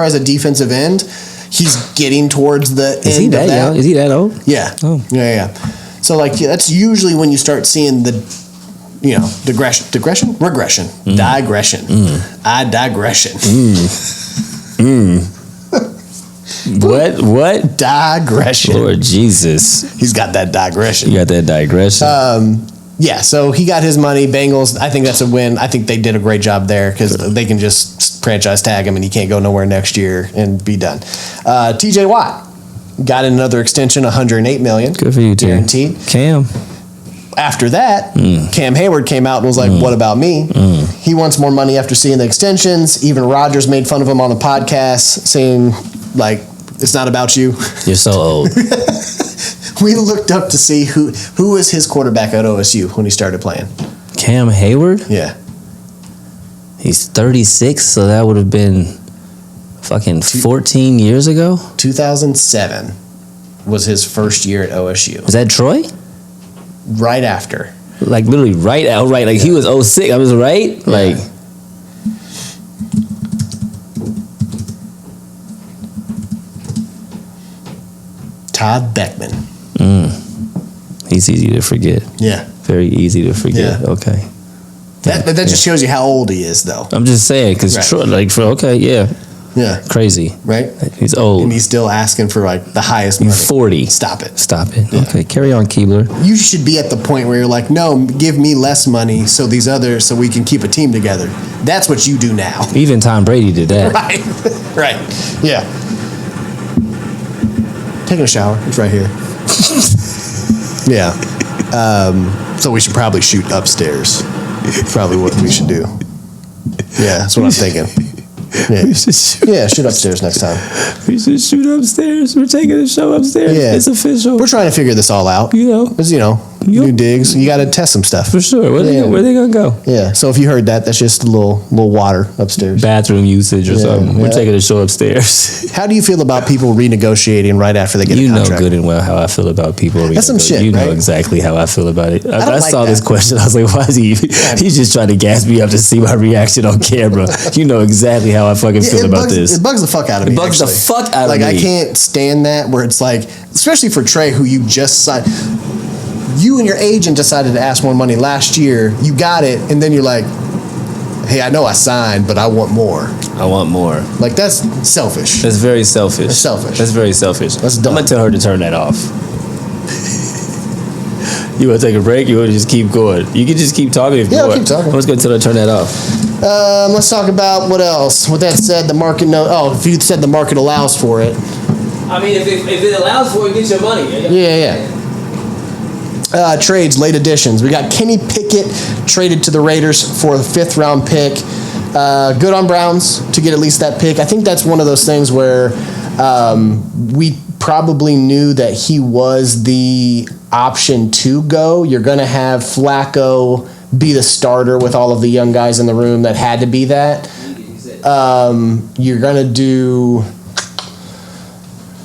as a defensive end. He's getting towards the end Is he that young? Is he that old? Yeah. Oh. Yeah. So that's usually when you start seeing the regression. Digression. What? Digression. Lord Jesus. He's got that digression. You got that digression. Yeah, so he got his money. Bengals, I think that's a win. I think they did a great job there because they can just franchise tag him and he can't go nowhere next year and be done. TJ Watt got another extension, $108 million. Good for you, too. Guaranteed. Cam. After that, Cam Hayward came out and was like, what about me? He wants more money after seeing the extensions. Even Rodgers made fun of him on the podcast, saying, like, it's not about you. You're so old. We looked up to see who was his quarterback at OSU when he started playing. Cam Hayward? Yeah. He's 36, so that would have been fucking 14 years ago? 2007 was his first year at OSU. Was that Troy? Right after. Like literally right out, right? Like he was 06. I was right? Yeah. Like. Todd Beckman. He's easy to forget. Yeah. Very easy to forget. Yeah. Okay. That just shows you how old he is, though. I'm just saying, because Yeah. crazy. Right? He's old. And he's still asking for like the highest money. 40. Stop it. Yeah. Okay, carry on, Keebler. You should be at the point where you're like, no, give me less money so we can keep a team together. That's what you do now. Even Tom Brady did that. Right. Yeah. Taking a shower. It's right here. Yeah. So we should probably shoot upstairs. Probably what we should do. Yeah, that's what I'm thinking. Yeah, shoot upstairs next time. We should shoot upstairs. We're taking a show upstairs. Yeah. It's official. We're trying to figure this all out. Because, new digs. You got to test some stuff. For sure. Where are they going to go? Yeah, so if you heard that, that's just a little water upstairs. Bathroom usage or something. We're taking a show upstairs. How do you feel about people renegotiating right after they get a contract? You know good and well how I feel about people renegotiating. That's some shit, You know right? exactly how I feel about it. I like saw this that. question. I was like, why is he even... He's just trying to gas me up to see my reaction on camera. You know exactly how I fucking feel about this. It bugs the fuck out of me. It bugs the fuck out of me. Like, I can't stand that where it's like, especially for Trey, who you just signed. You and your agent decided to ask more money last year. You got it, and then you're like, hey, I know I signed, but I want more. I want more. Like, that's selfish. That's very selfish. That's selfish. That's very selfish. That's dumb. I'm going to tell her to turn that off. You want to take a break? You want to just keep going? You can just keep talking if you want. I'll keep talking. I'm just going to tell her to turn that off. Let's talk about what else. With that said, the market if you said the market allows for it. I mean, if it allows for it, get your money. Yeah. Trades, late additions. We got Kenny Pickett traded to the Raiders for a 5th round pick. Good on Browns to get at least that pick. I think that's one of those things where we probably knew that he was the option to go. You're going to have Flacco be the starter with all of the young guys in the room that had to be that. You're going to do,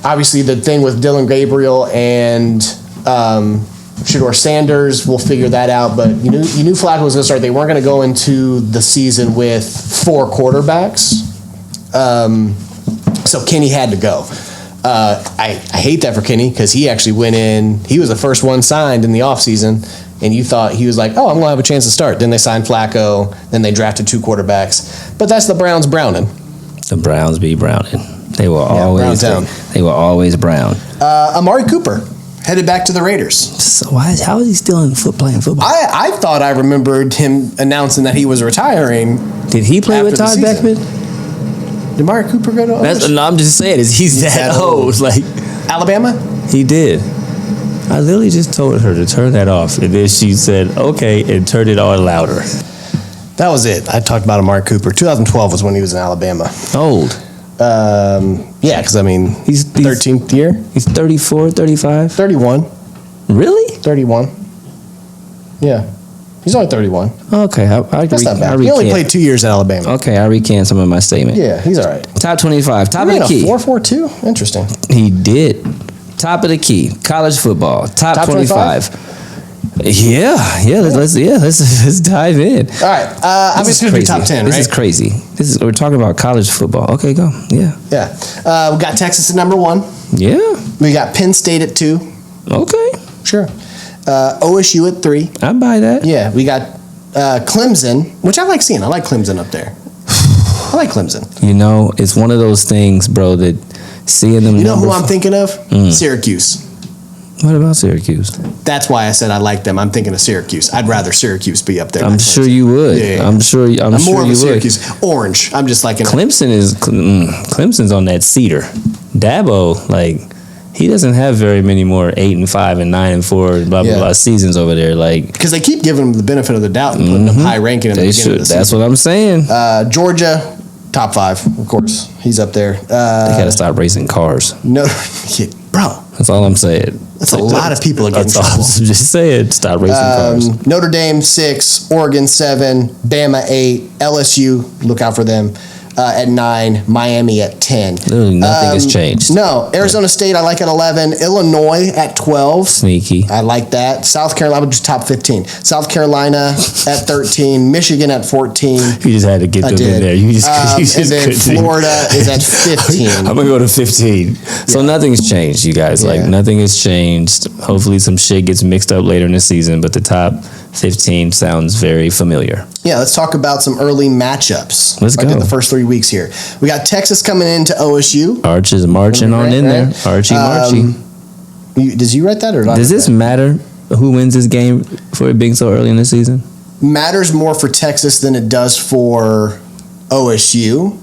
obviously, the thing with Dylan Gabriel and Shedeur Sanders. We'll figure that out. But you knew Flacco was going to start. They weren't going to go into the season with 4 quarterbacks. So Kenny had to go. I hate that for Kenny because he actually went in. He was the first one signed in the offseason. And you thought he was like, oh, I'm going to have a chance to start. Then they signed Flacco. Then they drafted 2 quarterbacks. But that's the Browns browning. The Browns be browning. They will always. They will always brown. Amari Cooper headed back to the Raiders. So how is he still playing football? I thought I remembered him announcing that he was retiring. Did he play with Todd Beckman? Did Amari Cooper go to? I'm just saying, he's that old. Like Alabama? He did. I literally just told her to turn that off, and then she said, okay, and turned it on louder. That was it. I talked about Amari Cooper. 2012 was when he was in Alabama. Old. Yeah, because, he's 13th year. He's 34, 35? 31. Really? 31. Yeah. He's only 31. Okay. That's not bad. He only played 2 years at Alabama. Okay, I recant some of my statement. Yeah, he's all right. Top 25. Top of the key. 4.42? Interesting. He did. Top of the key. College football. Top 25. Yeah. Let's dive in. All right. Obviously, going to be top 10, right? This is crazy. We're talking about college football. Okay, go. Yeah. Yeah. We got Texas at number 1. Yeah. We got Penn State at 2. Okay. Sure. OSU at 3. I buy that. Yeah. We got Clemson, which I like seeing. I like Clemson up there. I like Clemson. It's one of those things, bro, that seeing them. You know who I'm thinking of? Syracuse. What about Syracuse? That's why I said I like them. I'm thinking of Syracuse. I'd rather Syracuse be up there. I'm sure you would. Yeah. I'm sure you would. Syracuse. Orange. I'm just liking Clemson's on that cedar. Dabo, he doesn't have very many more 8 and 5 and 9 and 4 blah blah blah seasons over there. Because they keep giving them the benefit of the doubt and putting them high ranking in the beginning of the season. That's what I'm saying. Georgia, top 5, of course. He's up there. They got to stop racing cars. No, bro. That's all I'm saying. That's a lot of people getting in trouble. I'm just saying. Stop racing cars. Notre Dame 6, Oregon 7, Bama 8, LSU. Look out for them. at 9, Miami at 10. Literally nothing has changed. No, Arizona State I like at 11, Illinois at 12. Sneaky. I like that. South Carolina, just top 15. South Carolina at 13, Michigan at 14. You just had to get them in there. You just and then couldn't. Florida is at 15. I'm gonna go to 15. So nothing's changed, you guys. Like nothing has changed. Hopefully some shit gets mixed up later in the season, but the top 15 sounds very familiar. Yeah, let's talk about some early matchups. Let's go. In the first 3 weeks here. We got Texas coming into OSU. Arch is marching on in there. Archie Marchie. Does you write that or not? Does this matter who wins this game for it being so early in the season? Matters more for Texas than it does for OSU.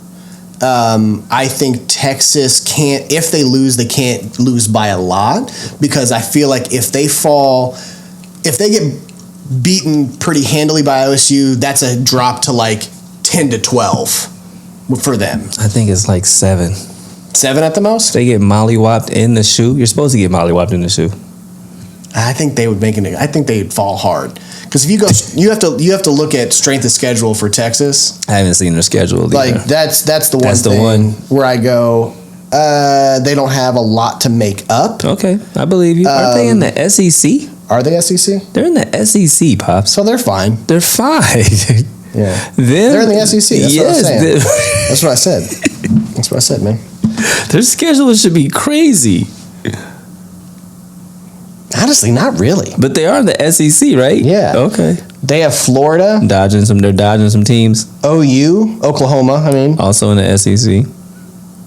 I think Texas can't, if they lose, they can't lose by a lot, because I feel like if they get beaten pretty handily by OSU, that's a drop to like 10 to 12 for them. I think it's like 7. 7 at the most? They get mollywopped in the shoe. You're supposed to get mollywopped in the shoe. I think they would I think they'd fall hard. Because if you go, you have to look at strength of schedule for Texas. I haven't seen their schedule either. Like that's the one thing where I go, they don't have a lot to make up. Okay, I believe you. Aren't they in the SEC? Are they SEC? They're in the SEC, Pops. So they're fine. They're fine. Yeah. They're in the SEC. That's what I'm saying. That's what I said. That's what I said, man. Their schedule should be crazy. Honestly, not really. But they are in the SEC, right? Yeah. Okay. They have Florida. They're dodging some teams. OU, Oklahoma, Also in the SEC.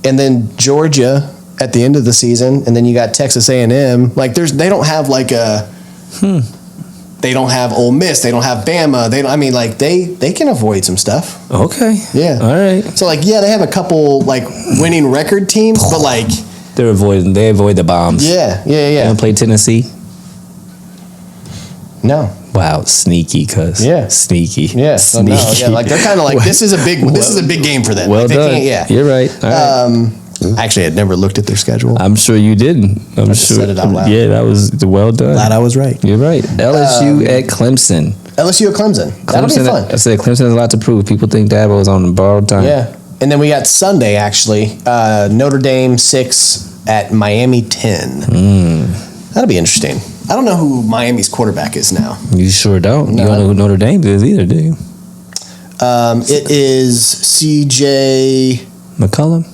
And then Georgia at the end of the season, and then you got Texas A&M. Like they don't have like a they don't have Ole Miss, they don't have Bama. They can avoid some stuff. Okay. Yeah. All right. So they have a couple like winning record teams, but like they avoid the bombs. Yeah. They don't play Tennessee? No. Wow, sneaky, cuz. Yeah. Sneaky. Yeah. So sneaky. no, yeah, like they're kind of like this is a big game for them. Well like, done. Yeah. You're right. All right. Actually, I'd never looked at their schedule. I'm sure you didn't. I'm just sure. said it out loud. Yeah, that was well done. Glad I was right. You're right. LSU at Clemson. LSU at Clemson. That'll be fun. I said Clemson has a lot to prove. People think Dabo is on borrowed time. Yeah. And then we got Sunday, actually. Notre Dame 6 at Miami 10. That'll be interesting. I don't know who Miami's quarterback is now. You sure don't. No. You don't know who Notre Dame is either, do you? It is CJ McCollum?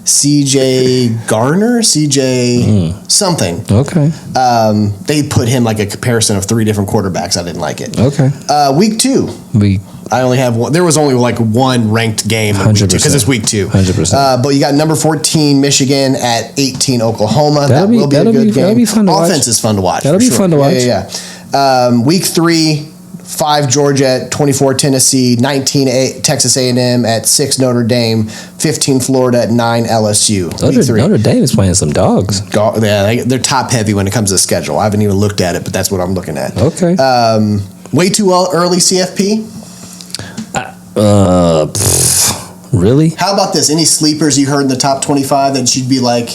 CJ Garner? CJ something. Okay. They put him like a comparison of 3 different quarterbacks. I didn't like it. Okay. Week 2. I only have one. There was only like one ranked game in week 2 because it's week 2. 100%. But you got number 14 Michigan at 18 Oklahoma. That will be a good game. That'll be fun to watch. Offense is fun to watch. That'll be fun to watch. Yeah. Week 3, 5 Georgia at 24 Tennessee, 19 Texas A&M at 6 Notre Dame, 15 Florida at 9 LSU. Notre Dame is playing some dogs. Yeah, they're top heavy when it comes to the schedule. I haven't even looked at it, but that's what I'm looking at. Okay. Way too early CFP. Really? How about this? Any sleepers you heard in the top 25 that you'd be like,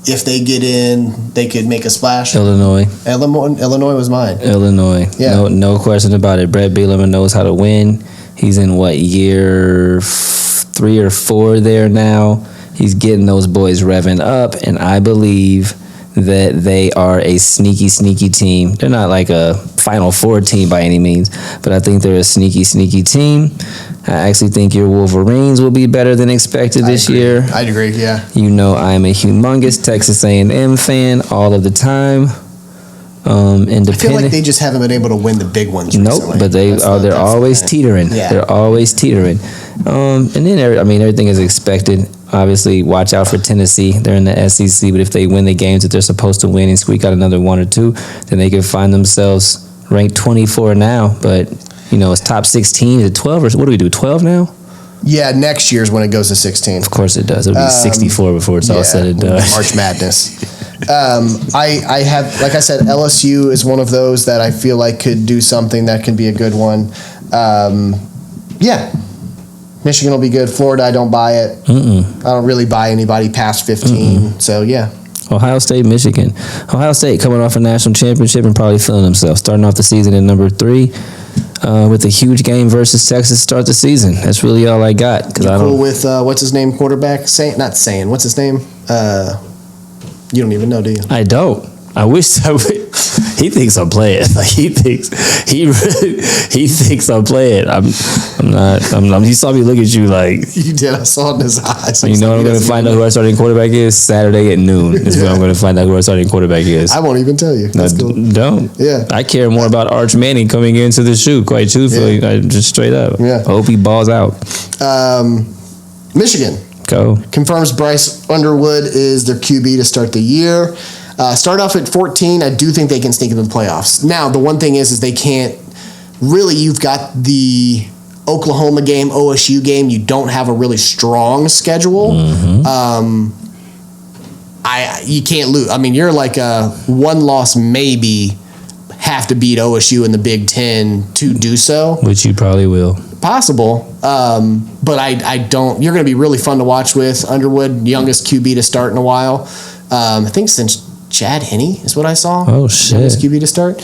if they get in, they could make a splash? Illinois Illinois was mine. Illinois. Yeah. No question about it. Brett Bielema knows how to win. He's in year 3 or 4 there now. He's getting those boys revving up, and I believe that they are a sneaky team. They're not like a Final Four team by any means, but I think they're a sneaky team. I actually think your Wolverines will be better than expected this year. I'd agree, yeah. You know I'm a humongous Texas A&M fan all of the time. Independent. I feel like they just haven't been able to win the big ones recently. Nope, but they're always teetering. Yeah. They're always teetering. And then, everything is expected. Obviously, watch out for Tennessee. They're in the SEC, but if they win the games that they're supposed to win and squeak out another 1 or 2, then they could find themselves ranked 24 now. But, it's top 16 to 12, or what do we do, 12 now? Yeah, next year's when it goes to 16. Of course it does. It'll be 64 before it's all said and done. March Madness. I have, like I said, LSU is one of those that I feel like could do something that can be a good one. Yeah. Michigan will be good. Florida, I don't buy it. I don't really buy anybody past 15. So, yeah. Ohio State, Michigan. Ohio State coming off a national championship and probably feeling themselves. Starting off the season at number 3 with a huge game versus Texas to start the season. That's really all I got. Cause I don't. Cool with what's his name quarterback? What's his name? You don't even know, do you? I don't. I wish I would. He thinks I'm playing. Like he thinks I'm playing. I'm not. He saw me look at you like. You did. I saw it in his eyes. You know what I'm going to find out who our starting quarterback is? Saturday at noon is when I'm going to find out who our starting quarterback is. I won't even tell you. That's cool. Don't. Yeah. I care more about Arch Manning coming into the shoe, quite truthfully. Yeah. Just straight up. Yeah. I hope he balls out. Michigan. Go. Confirms Bryce Underwood is their QB to start the year. Start off at 14. I do think they can sneak into the playoffs. Now, the one thing is they can't really. You've got the Oklahoma game, OSU game. You don't have a really strong schedule. Mm-hmm. You can't lose. I mean, you're like a one loss maybe. Have to beat OSU in the Big Ten to do so. Which you probably will. Possible. But I don't. You're going to be really fun to watch with Underwood, youngest QB to start in a while. I think since Chad Henne is what I saw. Oh, shit. Youngest QB to start.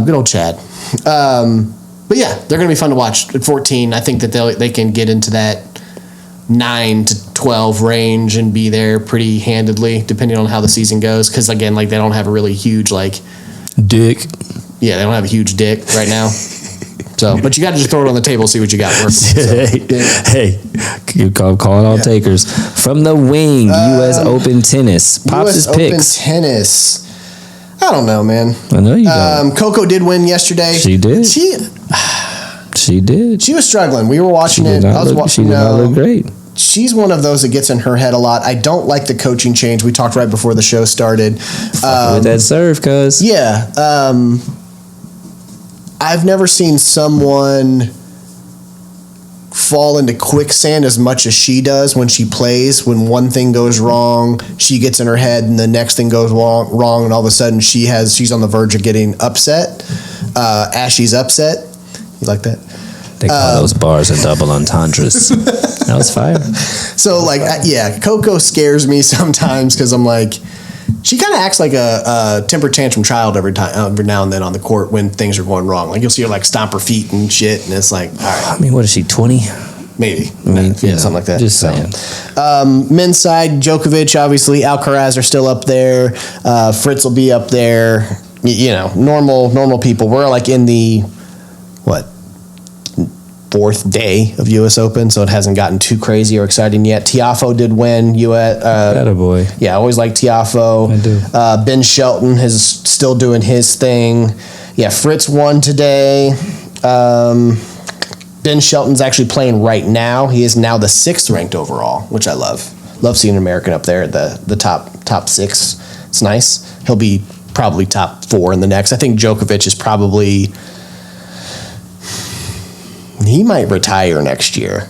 Good old Chad. But yeah, they're going to be fun to watch at 14. I think that they can get into that 9 to 12 range and be there pretty handedly, depending on how the season goes. Because again, like they don't have a really huge dick. Yeah, they don't have a huge dick right now. So, but you got to just throw it on the table, see what you got working. So, hey, you calling all takers. From the wing, U.S. Open tennis. Pops' US picks. Open tennis. I don't know, man. I know you don't. Coco did win yesterday. She did. She did. She was struggling. We were watching it. She did not look great. She's one of those that gets in her head a lot. I don't like the coaching change. We talked right before the show started. With that serve, cuz. Yeah. I've never seen someone fall into quicksand as much as she does when she plays. When one thing goes wrong, she gets in her head, and the next thing goes wrong, and all of a sudden she's on the verge of getting upset. As she's upset. You like that? They call those bars a double entendres. That was fire. So, Coco scares me sometimes because I'm like, she kind of acts like a temper tantrum child every now and then on the court when things are going wrong. Like, you'll see her, stomp her feet and shit, and it's like, all right. I mean, what is she, 20? Maybe. Something like that. Just saying. Men's side, Djokovic, obviously. Alcaraz are still up there. Fritz will be up there. Normal people. We're, in the, fourth day of U.S. Open, so it hasn't gotten too crazy or exciting yet. Tiafoe did win. Attaboy. Yeah, I always like Tiafoe. I do. Ben Shelton is still doing his thing. Yeah, Fritz won today. Ben Shelton's actually playing right now. He is now the 6th ranked overall, which I love. Love seeing an American up there at the top 6. It's nice. He'll be probably top 4 in the next. I think Djokovic is probably... He might retire next year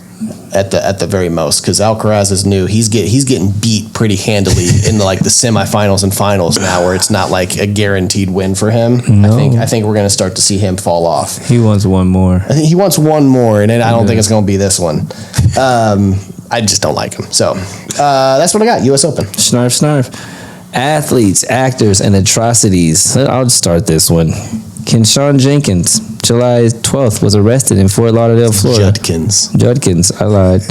at the very most because Alcaraz is new. He's getting beat pretty handily in the semifinals and finals now, where it's not a guaranteed win for him. No. I think we're going to start to see him fall off. He wants one more. I think he wants one more, and I don't think it's going to be this one. I just don't like him. So that's what I got. U.S. Open. Snarf. Athletes, actors, and atrocities. I'll start this one. Kenshawn Jenkins, July 12th, was arrested in Fort Lauderdale, Florida. Judkins, I lied.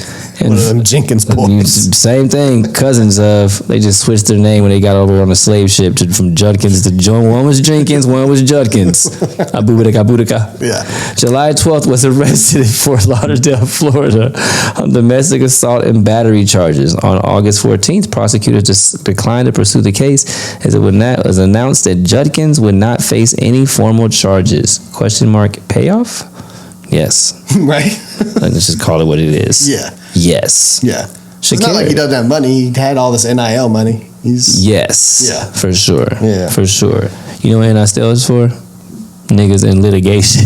And one of them Jenkins boys. Same thing, cousins of. They just switched their name when they got over on a slave ship from Judkins to John. One was Jenkins, one was Judkins. Abudika. Yeah. July 12th was arrested in Fort Lauderdale, Florida on domestic assault and battery charges. On August 14th, prosecutors declined to pursue the case as it was announced that Judkins would not face any formal charges. Payoff? Yes. Right? Let's just call it what it is. Yeah. Yes. Yeah. It's not like he doesn't have money. He had all this NIL money. Yes. Yeah. For sure. Yeah. For sure. You know what NIL is for? Niggas in litigation.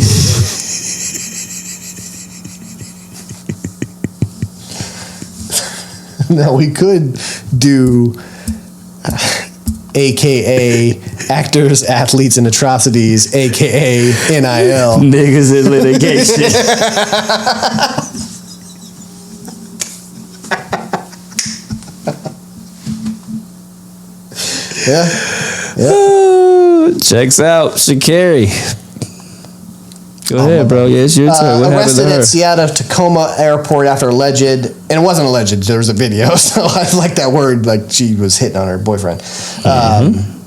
Now, we could do... AKA actors, athletes, and atrocities, AKA NIL. Niggas in litigation. Yeah. Checks out. Sha'Carri. Go ahead, bro. Yeah, it's your turn. What happened Arrested to her? at Seattle Tacoma Airport after alleged, and it wasn't alleged, there was a video, so I like that word, like she was hitting on her boyfriend.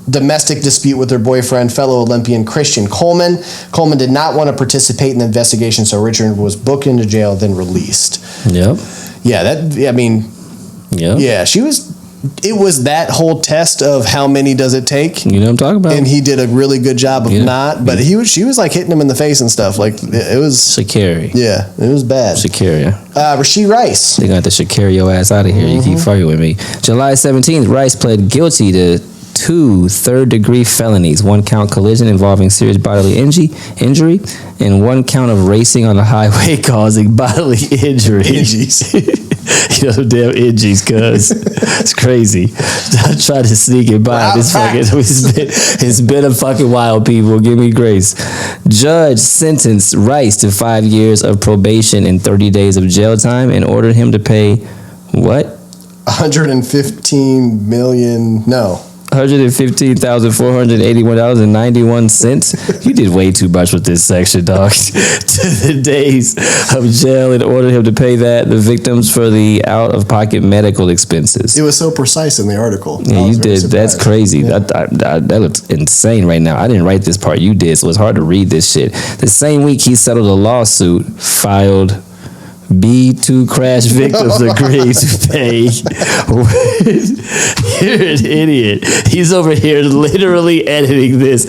Domestic dispute with her boyfriend, fellow Olympian Christian Coleman. Coleman did not want to participate in the investigation, so Richard was booked into jail, then released. Yep. Yeah, it was that whole test of how many does it take. You know what I'm talking about? And he did a really good job of not, but she was like hitting him in the face and stuff. Like it was Sha'Carri. Yeah, it was bad. Sha'Carri. Rasheed Rice. They got to Sha'Carri your ass out of here. You keep fucking with me. July 17th, Rice pled guilty to 2 third-degree felonies, 1 count collision involving serious bodily injury, and 1 count of racing on the highway causing bodily injury. You know, damn injuries, cuz it's crazy. I tried to sneak it by. It's been a fucking while, people. Give me grace. Judge sentenced Rice to 5 years of probation and 30 days of jail time and ordered him to pay what? 115 million. No. $115,481.91. You did way too much with this section, dog. To the days of jail and ordered him to pay the victims for the out-of-pocket medical expenses. It was so precise in the article. Yeah, you did. That's crazy. Yeah. That looks insane right now. I didn't write this part. You did, so it's hard to read this shit. The same week, he settled a lawsuit filed B2 crash victims agreed to pay. You're an idiot. He's over here literally editing this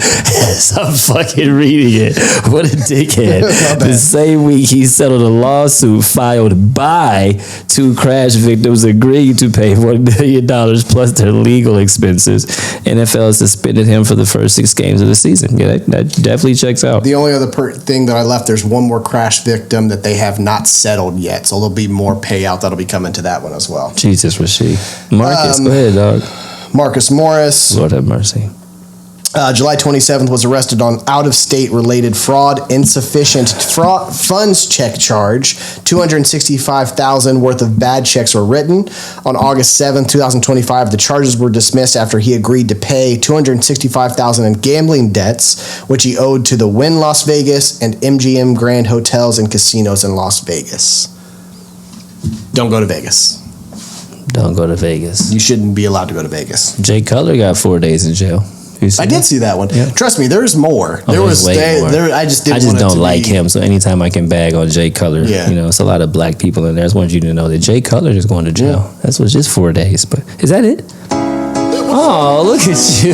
as I'm fucking reading it. What a dickhead. The same week he settled a lawsuit filed by 2 crash victims agreed to pay $1 million plus their legal expenses. NFL suspended him for the first 6 games of the season. Yeah, that definitely checks out. The only other thing that I left, there's one more crash victim that they have not settled yet, so there'll be more payout that'll be coming to that one as well. Jesus, Rasheed. Marcus, go ahead, dog. Marcus Morris. Lord have mercy. July 27th was arrested on out-of-state related fraud, insufficient funds check charge. $265,000 worth of bad checks were written. On August 7th, 2025, the charges were dismissed after he agreed to pay $265,000 in gambling debts, which he owed to the Wynn Las Vegas and MGM Grand Hotels and Casinos in Las Vegas. Don't go to Vegas. Don't go to Vegas. You shouldn't be allowed to go to Vegas. Jay Cutler got 4 days in jail. I did see that one. Yeah. Trust me, there's more. More. I just don't like him. So anytime I can bag on Jay Cutler, you know, it's a lot of black people in there. I just want you to know that Jay Cutler is going to jail. Yeah. That's what's just 4 days. But is that it? Oh, look at you.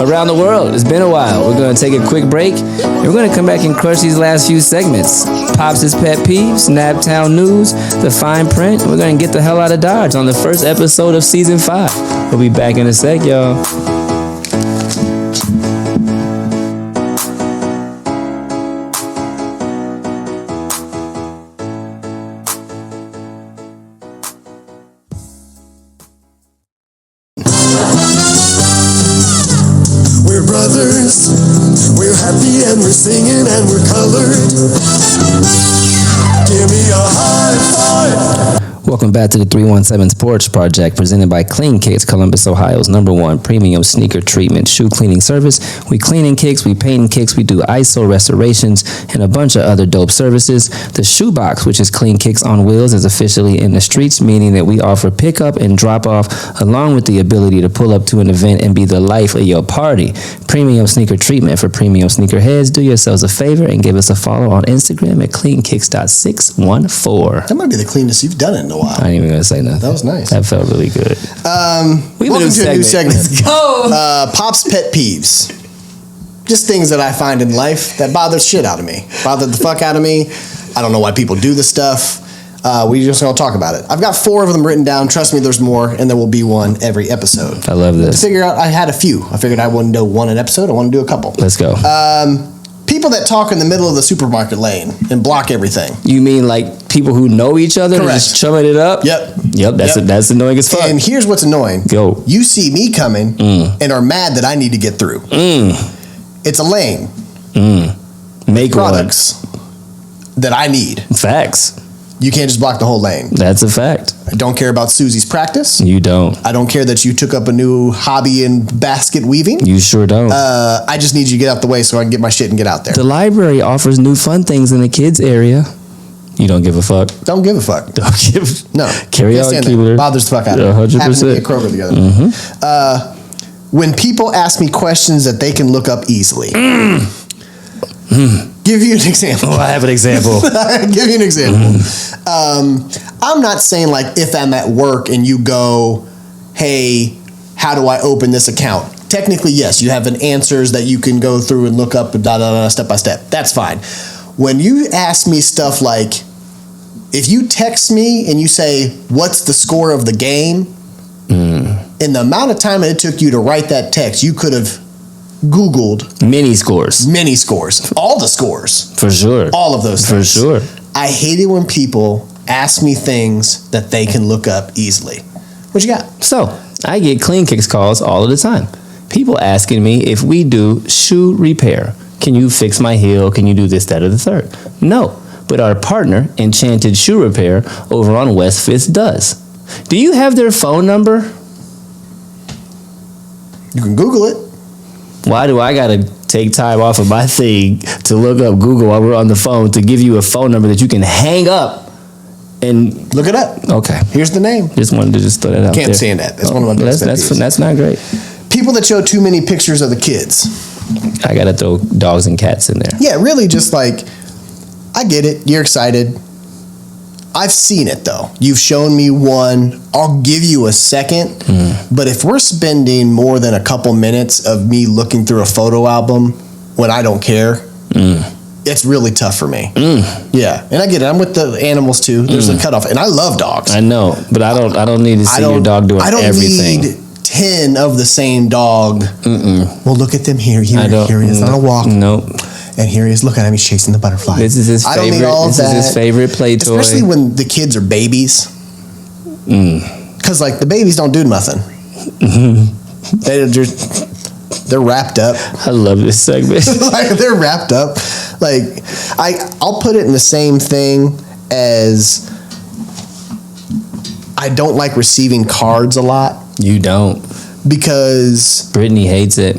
Around the world. It's been a while. We're going to take a quick break. And we're going to come back and crush these last few segments. Pops' Pet Peeves, Naptown News, The Fine Print. We're going to get the hell out of Dodge on the first episode of Season 5. We'll be back in a sec, y'all. We're brothers, we're happy and we're singing and we're colored. Give me a high five. Welcome back to the 317 Sports Project, presented by Clean Kicks, Columbus, Ohio's #1 premium sneaker treatment shoe cleaning service. We clean in kicks, we paint in kicks, we do ISO restorations, and a bunch of other dope services. The Shoebox, which is Clean Kicks on wheels, is officially in the streets, meaning that we offer pickup and drop off, along with the ability to pull up to an event and be the life of your party. Premium sneaker treatment for premium sneakerheads. Do yourselves a favor and give us a follow on Instagram at cleankicks.614. That might be the cleanest you've done it in a while. I ain't even gonna say nothing. That was nice. That felt really good. Welcome to a new segment. Let's go. Pops Pet Peeves. Just things that I find in life that bother the shit out of me. Bother the fuck out of me. I don't know why people do this stuff. We're just gonna talk about it. I've got 4 of them written down. Trust me, there's more, and there will be one every episode. I love this. To figure out, I had a few. I figured I wouldn't do one an episode. I want to do a couple. Let's go. People that talk in the middle of the supermarket lane and block everything. You mean like people who know each other and just chumming it up? Yep. That's annoying as fuck. And here's what's annoying. Go. You see me coming and are mad that I need to get through. It's a lane. Make products that I need. Facts. You can't just block the whole lane. That's a fact. I don't care about Susie's practice. You don't. I don't care that you took up a new hobby in basket weaving. You sure don't. I just need you to get out the way so I can get my shit and get out there. The library offers new fun things in the kids area. You don't give a fuck. Don't give a fuck. Don't give. No. Carry on, keeper. Bothers the fuck out of me. 100%. Happened to be at Kroger the other day. When people ask me questions that they can look up easily. Give you an example. Oh, I have an example. Give you an example. I'm not saying like if I'm at work and you go, hey, how do I open this account? Technically, yes, you have an answers that you can go through and look up step by step. That's fine. When you ask me stuff like, if you text me and you say, what's the score of the game? In the amount of time it took you to write that text, you could have Googled mini scores. All the scores. For sure. All of those things. For sure. I hate it when people ask me things that they can look up easily. What you got? So, I get Clean Kicks calls all of the time. People asking me if we do shoe repair. Can you fix my heel? Can you do this, that, or the third? No, but our partner, Enchanted Shoe Repair, over on West 5th does. Do you have their phone number? You can Google it. Why do I gotta take time off of my thing to look up Google while we're on the phone to give you a phone number that you can hang up and look it up? Okay. Here's the name. Just wanted to just throw that out there. Can't stand that. That's one of my biggest pet peeves. That's not great. People that show too many pictures of the kids. I gotta throw dogs and cats in there. Yeah, really just like, I get it. You're excited. I've seen it though. You've shown me one. I'll give you a second. But if we're spending more than a couple minutes of me looking through a photo album when I don't care, it's really tough for me. Yeah, and I get it. I'm with the animals too. There's a cutoff, and I love dogs. I know, but I don't need to see your dog doing everything. I don't need 10 of the same dog. Well, look at them here. Here he is on a walk. Nope. And here he is looking at me chasing the butterfly. This is his favorite. I don't need all this that. Is his favorite play toy. Especially when the kids are babies. Because like the babies don't do nothing. They're wrapped up. I love this segment. Like they're wrapped up. Like I'll put it in the same thing as I don't like receiving cards a lot. You don't. Because Brittany hates it.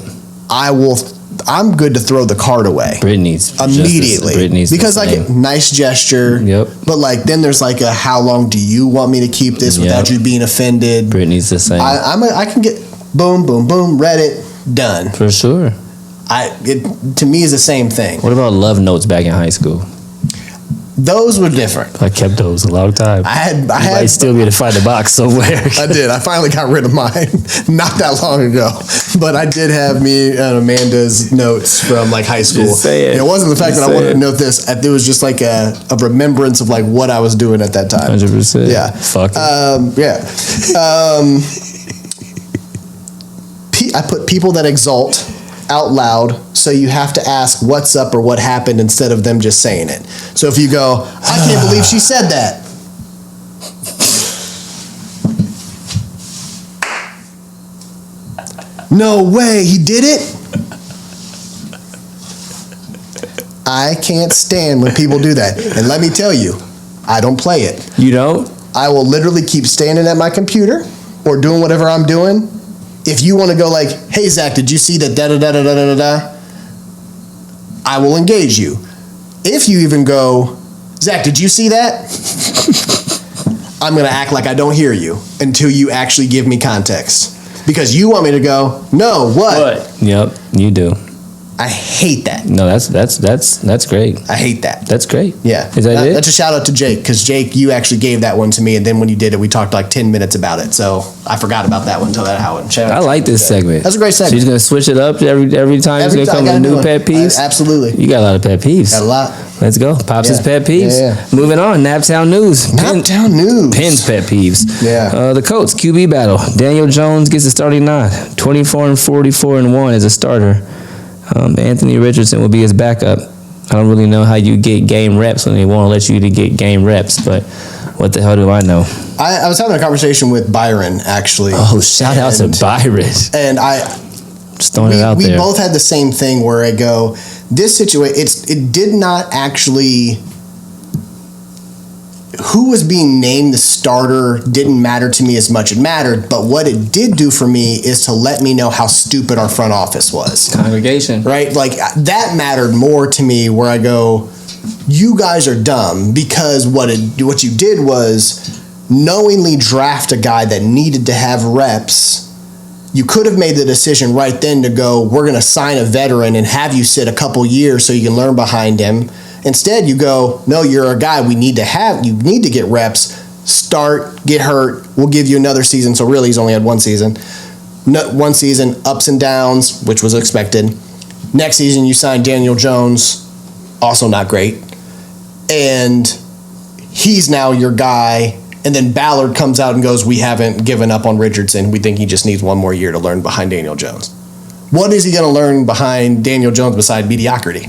I'm good to throw the card away. Brittany's immediately. Because like nice gesture. Yep. But like then there's like a how long do you want me to keep this without you being offended? Brittany's the same. I can get boom, boom, boom, read it, done. For sure. To me is the same thing. What about love notes back in high school? Those were different. I kept those a long time. I might still be able to find a box somewhere. I did. I finally got rid of mine not that long ago. But I did have me and Amanda's notes from like high school. Just say it. And it wasn't the fact that I wanted to note this. It was just like a remembrance of like what I was doing at that time. 100%. Yeah. Fuck it. I put people that exalt out loud, so you have to ask what's up or what happened instead of them just saying it. So if you go, I can't believe she said that. No way, he did it? I can't stand when people do that. And let me tell you, I don't play it. You don't? I will literally keep standing at my computer or doing whatever I'm doing. If you want to go like, hey, Zach, did you see that da-da-da-da-da-da-da? I will engage you. If you even go, Zach, did you see that? I'm going to act like I don't hear you until you actually give me context. Because you want me to go, no, what? Yep, you do. I hate that. No, that's great. I hate that. That's great. Yeah. Is that it? That's a shout out to Jake, because Jake, you actually gave that one to me, and then when you did it, we talked like 10 minutes about it. So I forgot about that one until that happened. I like this segment. That's a great segment. She's gonna switch it up every time. It's gonna come with new pet peeves. Absolutely. You got a lot of pet peeves. Got a lot. Let's go. Pops' pet peeves. Yeah. Moving on. Naptown news. Naptown news. Penn's pet peeves. Yeah. The Colts QB battle. Daniel Jones gets a starting nod. 24-44-1 as a starter. Anthony Richardson will be his backup. I don't really know how you get game reps when they won't let you to get game reps, but what the hell do I know? I was having a conversation with Byron, actually. Oh, shout out to Byron. And just throwing it out there. We both had the same thing where I go, this situation, it did not actually who was being named the starter didn't matter to me as much. It mattered, but what it did do for me is to let me know how stupid our front office was. Congregation. Right? Like, that mattered more to me, where I go, you guys are dumb, because what you did was knowingly draft a guy that needed to have reps. You could have made the decision right then to go, we're going to sign a veteran and have you sit a couple years so you can learn behind him. Instead, you go, no, you're a guy you need to get reps, start, get hurt, we'll give you another season. So really, he's only had one season. One season, ups and downs, which was expected. Next season, you signed Daniel Jones, also not great. And he's now your guy. And then Ballard comes out and goes, we haven't given up on Richardson. We think he just needs one more year to learn behind Daniel Jones. What is he going to learn behind Daniel Jones beside mediocrity?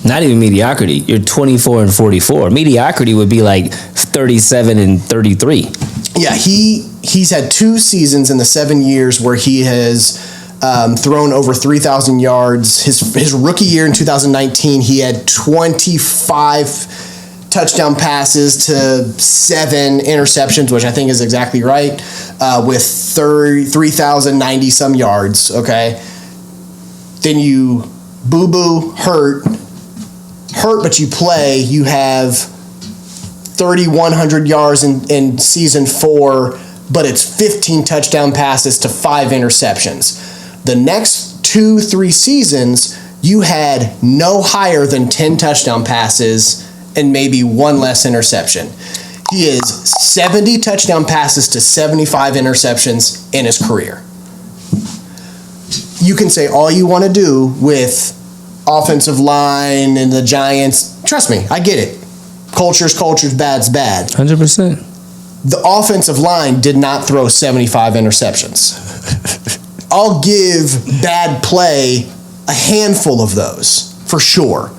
Not even mediocrity. You're 24-44. Mediocrity would be like 37-33. Yeah, he's had 2 seasons in the 7 years where he has thrown over 3,000 yards. His rookie year in 2019, he had 25 touchdown passes to 7 interceptions, which I think is exactly right, with 3,090 some yards. Okay, then you boo-boo hurt, but you play. You have 3,100 yards in season 4, but it's 15 touchdown passes to 5 interceptions. The next 2-3 seasons, you had no higher than 10 touchdown passes and maybe 1 less interception. He is 70 touchdown passes to 75 interceptions in his career. You can say all you want to do with offensive line and the Giants. Trust me, I get it. Culture's bad's bad. 100%. The offensive line did not throw 75 interceptions. I'll give bad play a handful of those, for sure.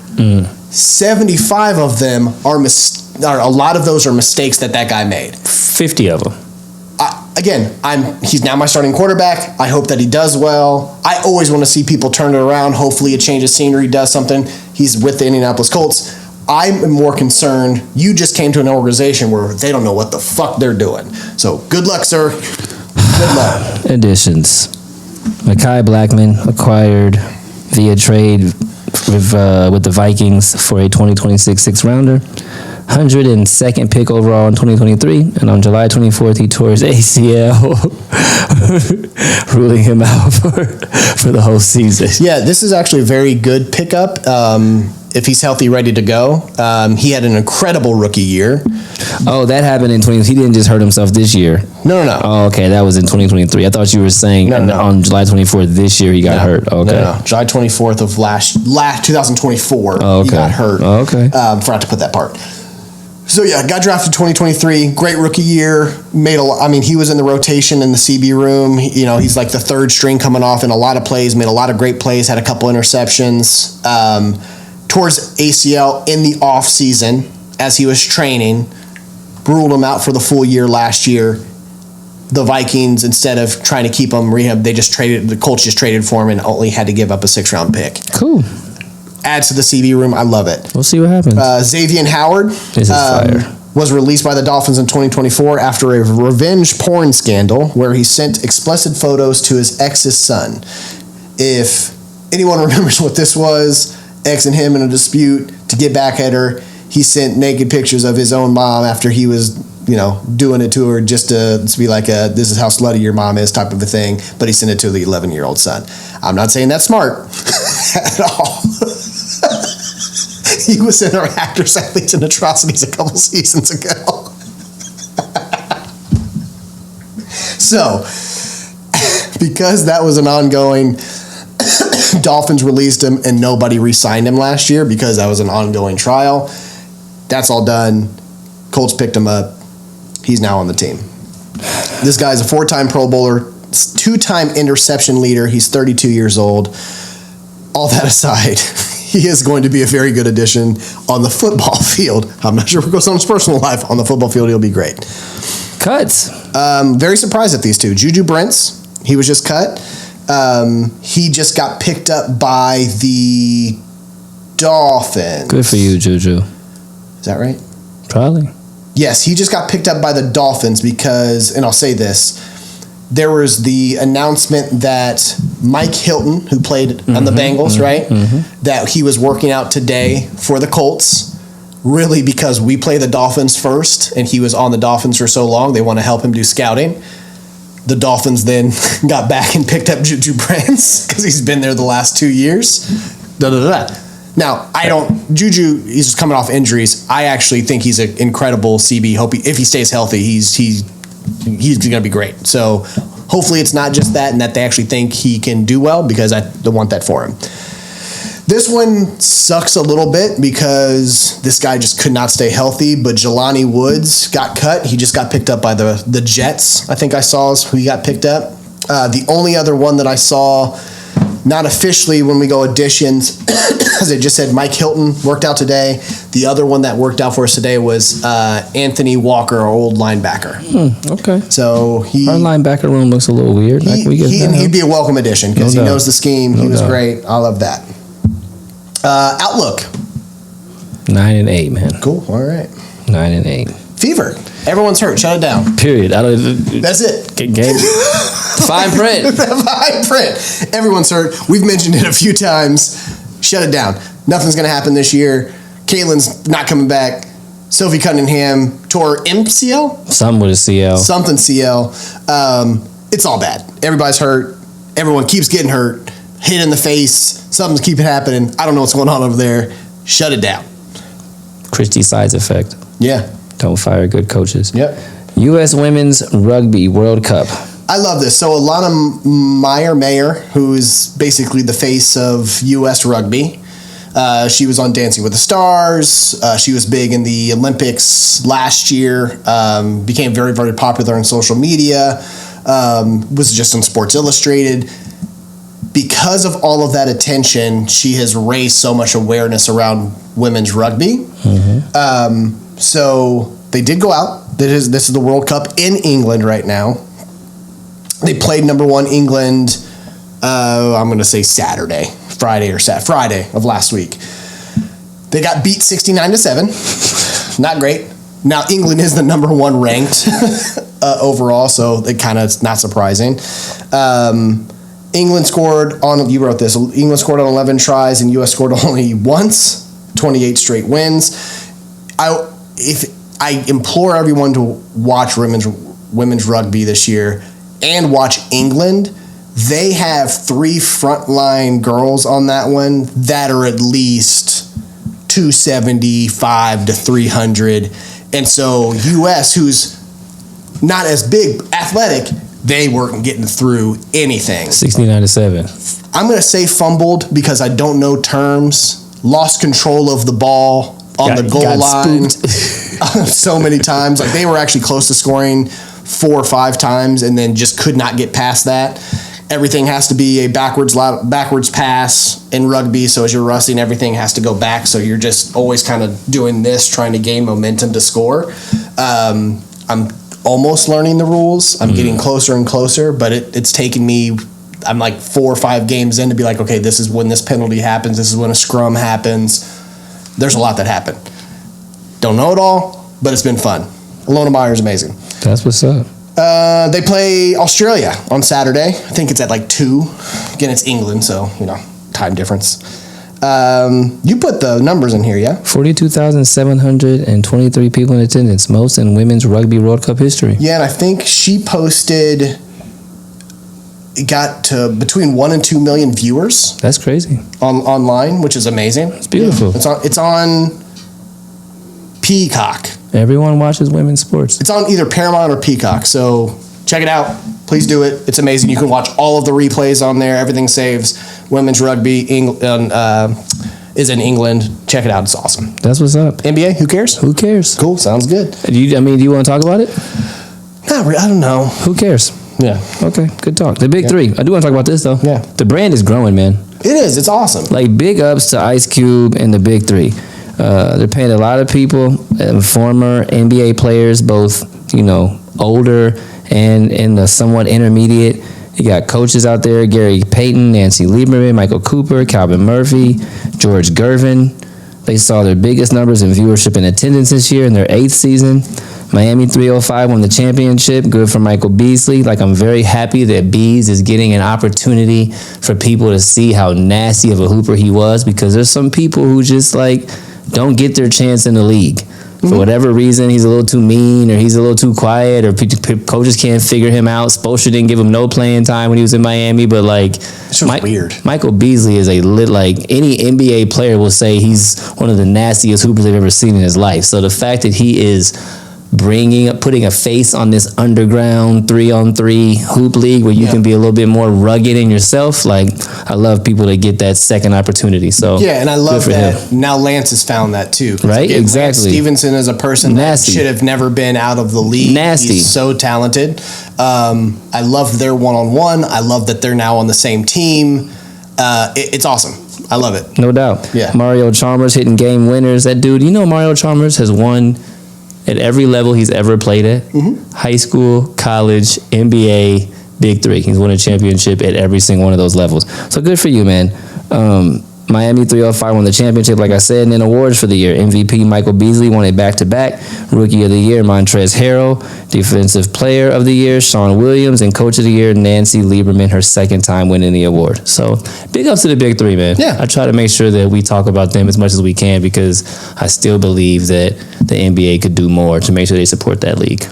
75 of them are a lot of those are mistakes that guy made. 50 of them. He's now my starting quarterback. I hope that he does well. I always want to see people turn it around. Hopefully a change of scenery does something. He's with the Indianapolis Colts. I'm more concerned. You just came to an organization where they don't know what the fuck they're doing. So good luck, sir. Good luck. Additions. Mekhi Blackman acquired via trade with the Vikings for a 2026 6th-rounder. 102nd pick overall in 2023, and on July 24th, he tore his ACL, ruling him out for the whole season. Yeah, this is actually a very good pickup. If he's healthy, ready to go. He had an incredible rookie year. Oh, that happened in 20. He didn't just hurt himself this year. No. Oh, okay, that was in 2023. I thought you were saying on July 24th this year he got hurt. Okay. No. July 24th of last 2024. Oh, okay. He got hurt. Oh, okay. Forgot to put that part. So yeah, got drafted 2023. Great rookie year. He was in the rotation in the CB room. He's like the 3rd string coming off in a lot of plays. Made a lot of great plays. Had a couple interceptions. Towards ACL in the off season as he was training. Ruled him out for the full year last year. The Vikings, instead of trying to keep him rehab, the Colts just traded for him and only had to give up a 6th-round pick. Cool. Adds to the CB room. I love it. We'll see what happens. Xavier Howard was released by the Dolphins in 2024 after a revenge porn scandal where he sent explicit photos to his ex's son. If anyone remembers what this was, ex and him in a dispute to get back at her, he sent naked pictures of his own mom after he was, doing it to her just to be like this is how slutty your mom is type of a thing, but he sent it to the 11-year-old son. I'm not saying that's smart at all. He was in our Actors, Athletes, and Atrocities a couple seasons ago. So, because that was an ongoing, Dolphins released him and nobody re-signed him last year because that was an ongoing trial. That's all done. Colts picked him up. He's now on the team. This guy's a 4-time Pro Bowler, 2-time interception leader. He's 32 years old. All that aside, he is going to be a very good addition on the football field. I'm not sure what goes on in his personal life. On the football field, he'll be great. Cuts. Very surprised at these two. Juju Brents, he was just cut. He just got picked up by the Dolphins. Good for you, Juju. Is that right? Probably. Yes, he just got picked up by the Dolphins because, and I'll say this, there was the announcement that Mike Hilton, who played on the Bengals, right, that he was working out today for the Colts, really because we play the Dolphins first, and he was on the Dolphins for so long, they want to help him do scouting. The Dolphins then got back and picked up Juju Brents because he's been there the last 2 years. Now, Juju, he's just coming off injuries. I actually think he's an incredible CB. If he stays healthy, he's going to be great. So hopefully it's not just that and that they actually think he can do well, because I want that for him. This one sucks a little bit because this guy just could not stay healthy, but Jelani Woods got cut. He just got picked up by the Jets, I think I saw is who he got picked up. The only other one that I saw, not officially when we go additions, as I just said, Mike Hilton worked out today. The other one that worked out for us today was Anthony Walker, our old linebacker. Okay. So our linebacker room looks a little weird. He'd be a welcome addition because he knows the scheme. He was great. I love that. Outlook. 9-8, man. Cool. All right. 9-8. Fever. Everyone's hurt. Shut it down. Period. That's it. Game. Fine print. Fine print. Everyone's hurt. We've mentioned it a few times. Shut it down. Nothing's going to happen this year. Caitlin's not coming back. Sophie Cunningham tore MCL? Something with a CL. Something CL. It's all bad. Everybody's hurt. Everyone keeps getting hurt. Hit in the face. Something's keeping happening. I don't know what's going on over there. Shut it down. Christy Sides effect. Yeah. Don't fire good coaches. Yep. U.S. Women's Rugby World Cup. I love this. So Alana Mayer, who's basically the face of U.S. Rugby, she was on Dancing with the Stars. She was big in the Olympics last year, became very, very popular on social media, was just on Sports Illustrated. Because of all of that attention, she has raised so much awareness around women's rugby. So they did go out. This is the World Cup in England right now. They played number one England, I'm going to say Friday of last week. They got beat 69-7. Not great. Now England is the number one ranked overall, so it kind of not surprising. England scored on, you wrote this, England scored on 11 tries and U.S. scored only once, 28 straight wins. I implore everyone to watch women's rugby this year and watch England. They have 3 frontline girls on that one that are at least 275 to 300. And so U.S., who's not as big, athletic, they weren't getting through anything. 69-7. I'm going to say fumbled because I don't know terms. Lost control of the ball on the goal line so many times. Like they were actually close to scoring 4 or 5 times and then just could not get past that. Everything has to be a backwards pass in rugby. So as you're rushing, everything has to go back. So you're just always kind of doing this, trying to gain momentum to score. I'm almost learning the rules. I'm getting closer and closer, but it's taken me, I'm like 4 or 5 games in to be like, okay, this is when this penalty happens. This is when a scrum happens. There's a lot that happened. Don't know it all, but it's been fun. Alona Meyer's amazing. That's what's up. They play Australia on Saturday. I think it's at like 2. Again, it's England, so, time difference. You put the numbers in here, yeah? 42,723 people in attendance, most in women's rugby World Cup history. Yeah, and I think she posted, it got to between 1 and 2 million viewers. That's crazy. Online, which is amazing. It's beautiful. It's on Peacock. Everyone watches women's sports. It's on either Paramount or Peacock, so check it out. Please do it. It's amazing. You can watch all of the replays on there. Everything saves. Women's rugby is in England. Check it out. It's awesome. That's what's up. NBA, who cares? Who cares? Cool. Sounds good. Do you want to talk about it? Not really. I don't know. Who cares? Yeah. Okay, good talk. The big 3. I do want to talk about this, though. Yeah. The brand is growing, man. It is. It's awesome. Like, big ups to Ice Cube and the big 3. They're paying a lot of people, former NBA players, both, older and in the somewhat intermediate. You got coaches out there, Gary Payton, Nancy Lieberman, Michael Cooper, Calvin Murphy, George Gervin. They saw their biggest numbers in viewership and attendance this year in their 8th season. Miami 305 won the championship. Good for Michael Beasley. Like, I'm very happy that Bees is getting an opportunity for people to see how nasty of a hooper he was, because there's some people who just like don't get their chance in the league. For whatever reason, he's a little too mean, or he's a little too quiet, or coaches can't figure him out. Spoelstra didn't give him no playing time when he was in Miami, but like, It's just weird. Michael Beasley is like any NBA player will say he's one of the nastiest hoopers they've ever seen in his life. So the fact that he is putting a face on this underground 3-on-3 hoop league where you can be a little bit more rugged in yourself, like, I love people that get that second opportunity. So yeah, and I love that now Lance has found that too. Right, again, exactly. Lance Stevenson is a person Nasty. that should have never been out of the league. Nasty. He's so talented. I love their one-on-one. I love that they're now on the same team. It's awesome. I love it. No doubt. Yeah. Mario Chalmers hitting game winners. That dude, Mario Chalmers has won at every level he's ever played at. High school, college, NBA, Big Three. He's won a championship at every single one of those levels. So good for you, man. Miami 305 won the championship, like I said. And then awards for the year. MVP Michael Beasley won it back-to-back. Rookie of the year Montrezl Harrell. Defensive player of the year Sean Williams. And coach of the year Nancy Lieberman, her second time winning the award. So big ups to the Big Three, man. Yeah. I try to make sure that we talk about them as much as we can, because I still believe that the NBA could do more to make sure they support that league.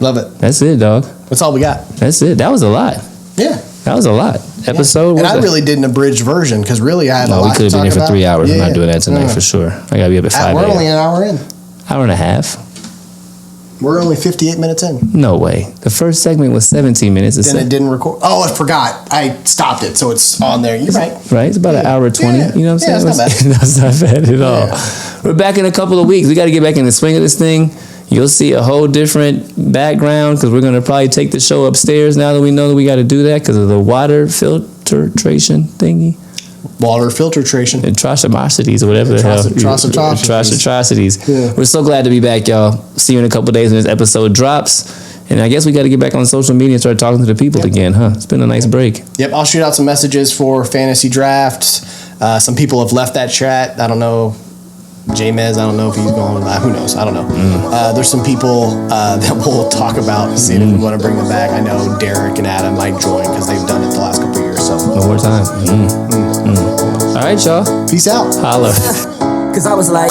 Love it. That's it, dog. That's all we got. That's it. That was a lot. Yeah. That was a lot. Episode. And I really did an abridged version because really I had a No, lot we could to have been talk here for about. 3 hours. Yeah, I'm not doing that tonight No. for sure. I gotta be up at 5 We're a.m. only an hour in. Hour and a half. We're only 58 minutes in. No way. The first segment was 17 minutes. Then it didn't record. Oh, I forgot. I stopped it, so it's on there. You're right. Right? It's about an hour 20. Yeah. You know what I'm saying? Yeah, it's not bad. That's not bad at all. Yeah. We're back in a couple of weeks. We got to get back in the swing of this thing. You'll see a whole different background, because we're going to probably take the show upstairs now that we know that we got to do that because of the water filtration thingy. Water filtration. Atrocities or whatever the hell. Atrocities. Yeah. We're so glad to be back, y'all. See you in a couple of days when this episode drops. And I guess we got to get back on social media and start talking to the people again, huh? It's been a nice break. Yep, I'll shoot out some messages for fantasy drafts. Some people have left that chat. I don't know. J-Mez, I don't know if he's going. Who knows? I don't know. There's some people that we'll talk about, see if we want to bring them back. I know Derek and Adam might join because they've done it the last couple of years. So One more time. All right, y'all. peace out. Holla. Cause I was like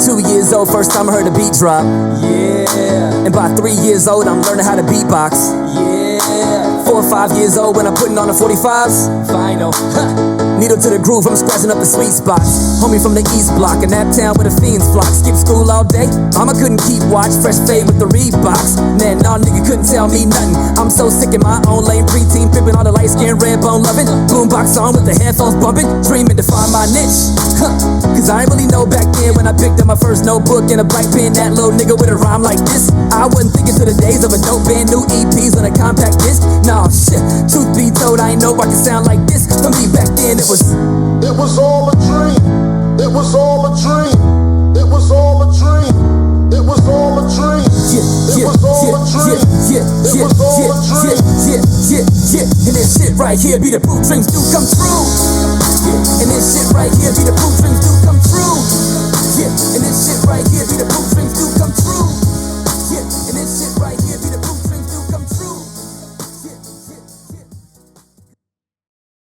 2 years old, first time I heard a beat drop. Yeah. And by 3 years old, I'm learning how to beatbox. Yeah. 4 or 5 years old when I'm putting on the 45s. Final. Needle to the groove, I'm scratching up the sweet spots. Homie from the East Block, in Naptown where the fiends flock. Skip school all day, mama couldn't keep watch. Fresh fade with the Reeboks. Man, nah, nigga couldn't tell me nothing. I'm so sick in my own lane, preteen pimping, all the light skin, red bone loving. Boombox on with the headphones bumping, dreaming to find my niche. Cause I ain't really know back then when I picked up my first notebook and a black pen. That little nigga with a rhyme like this. I wasn't thinking to the days of a dope band, new EPs on a compact disc. Nah, shit, truth be told, I ain't know I could sound like this. For me back then, it was all a dream. It was all a dream. It was all a dream. It was all a dream. It was all a dream. It was all a dream. And this shit right here be the proof dreams do come true. And this shit right here be the proof dreams do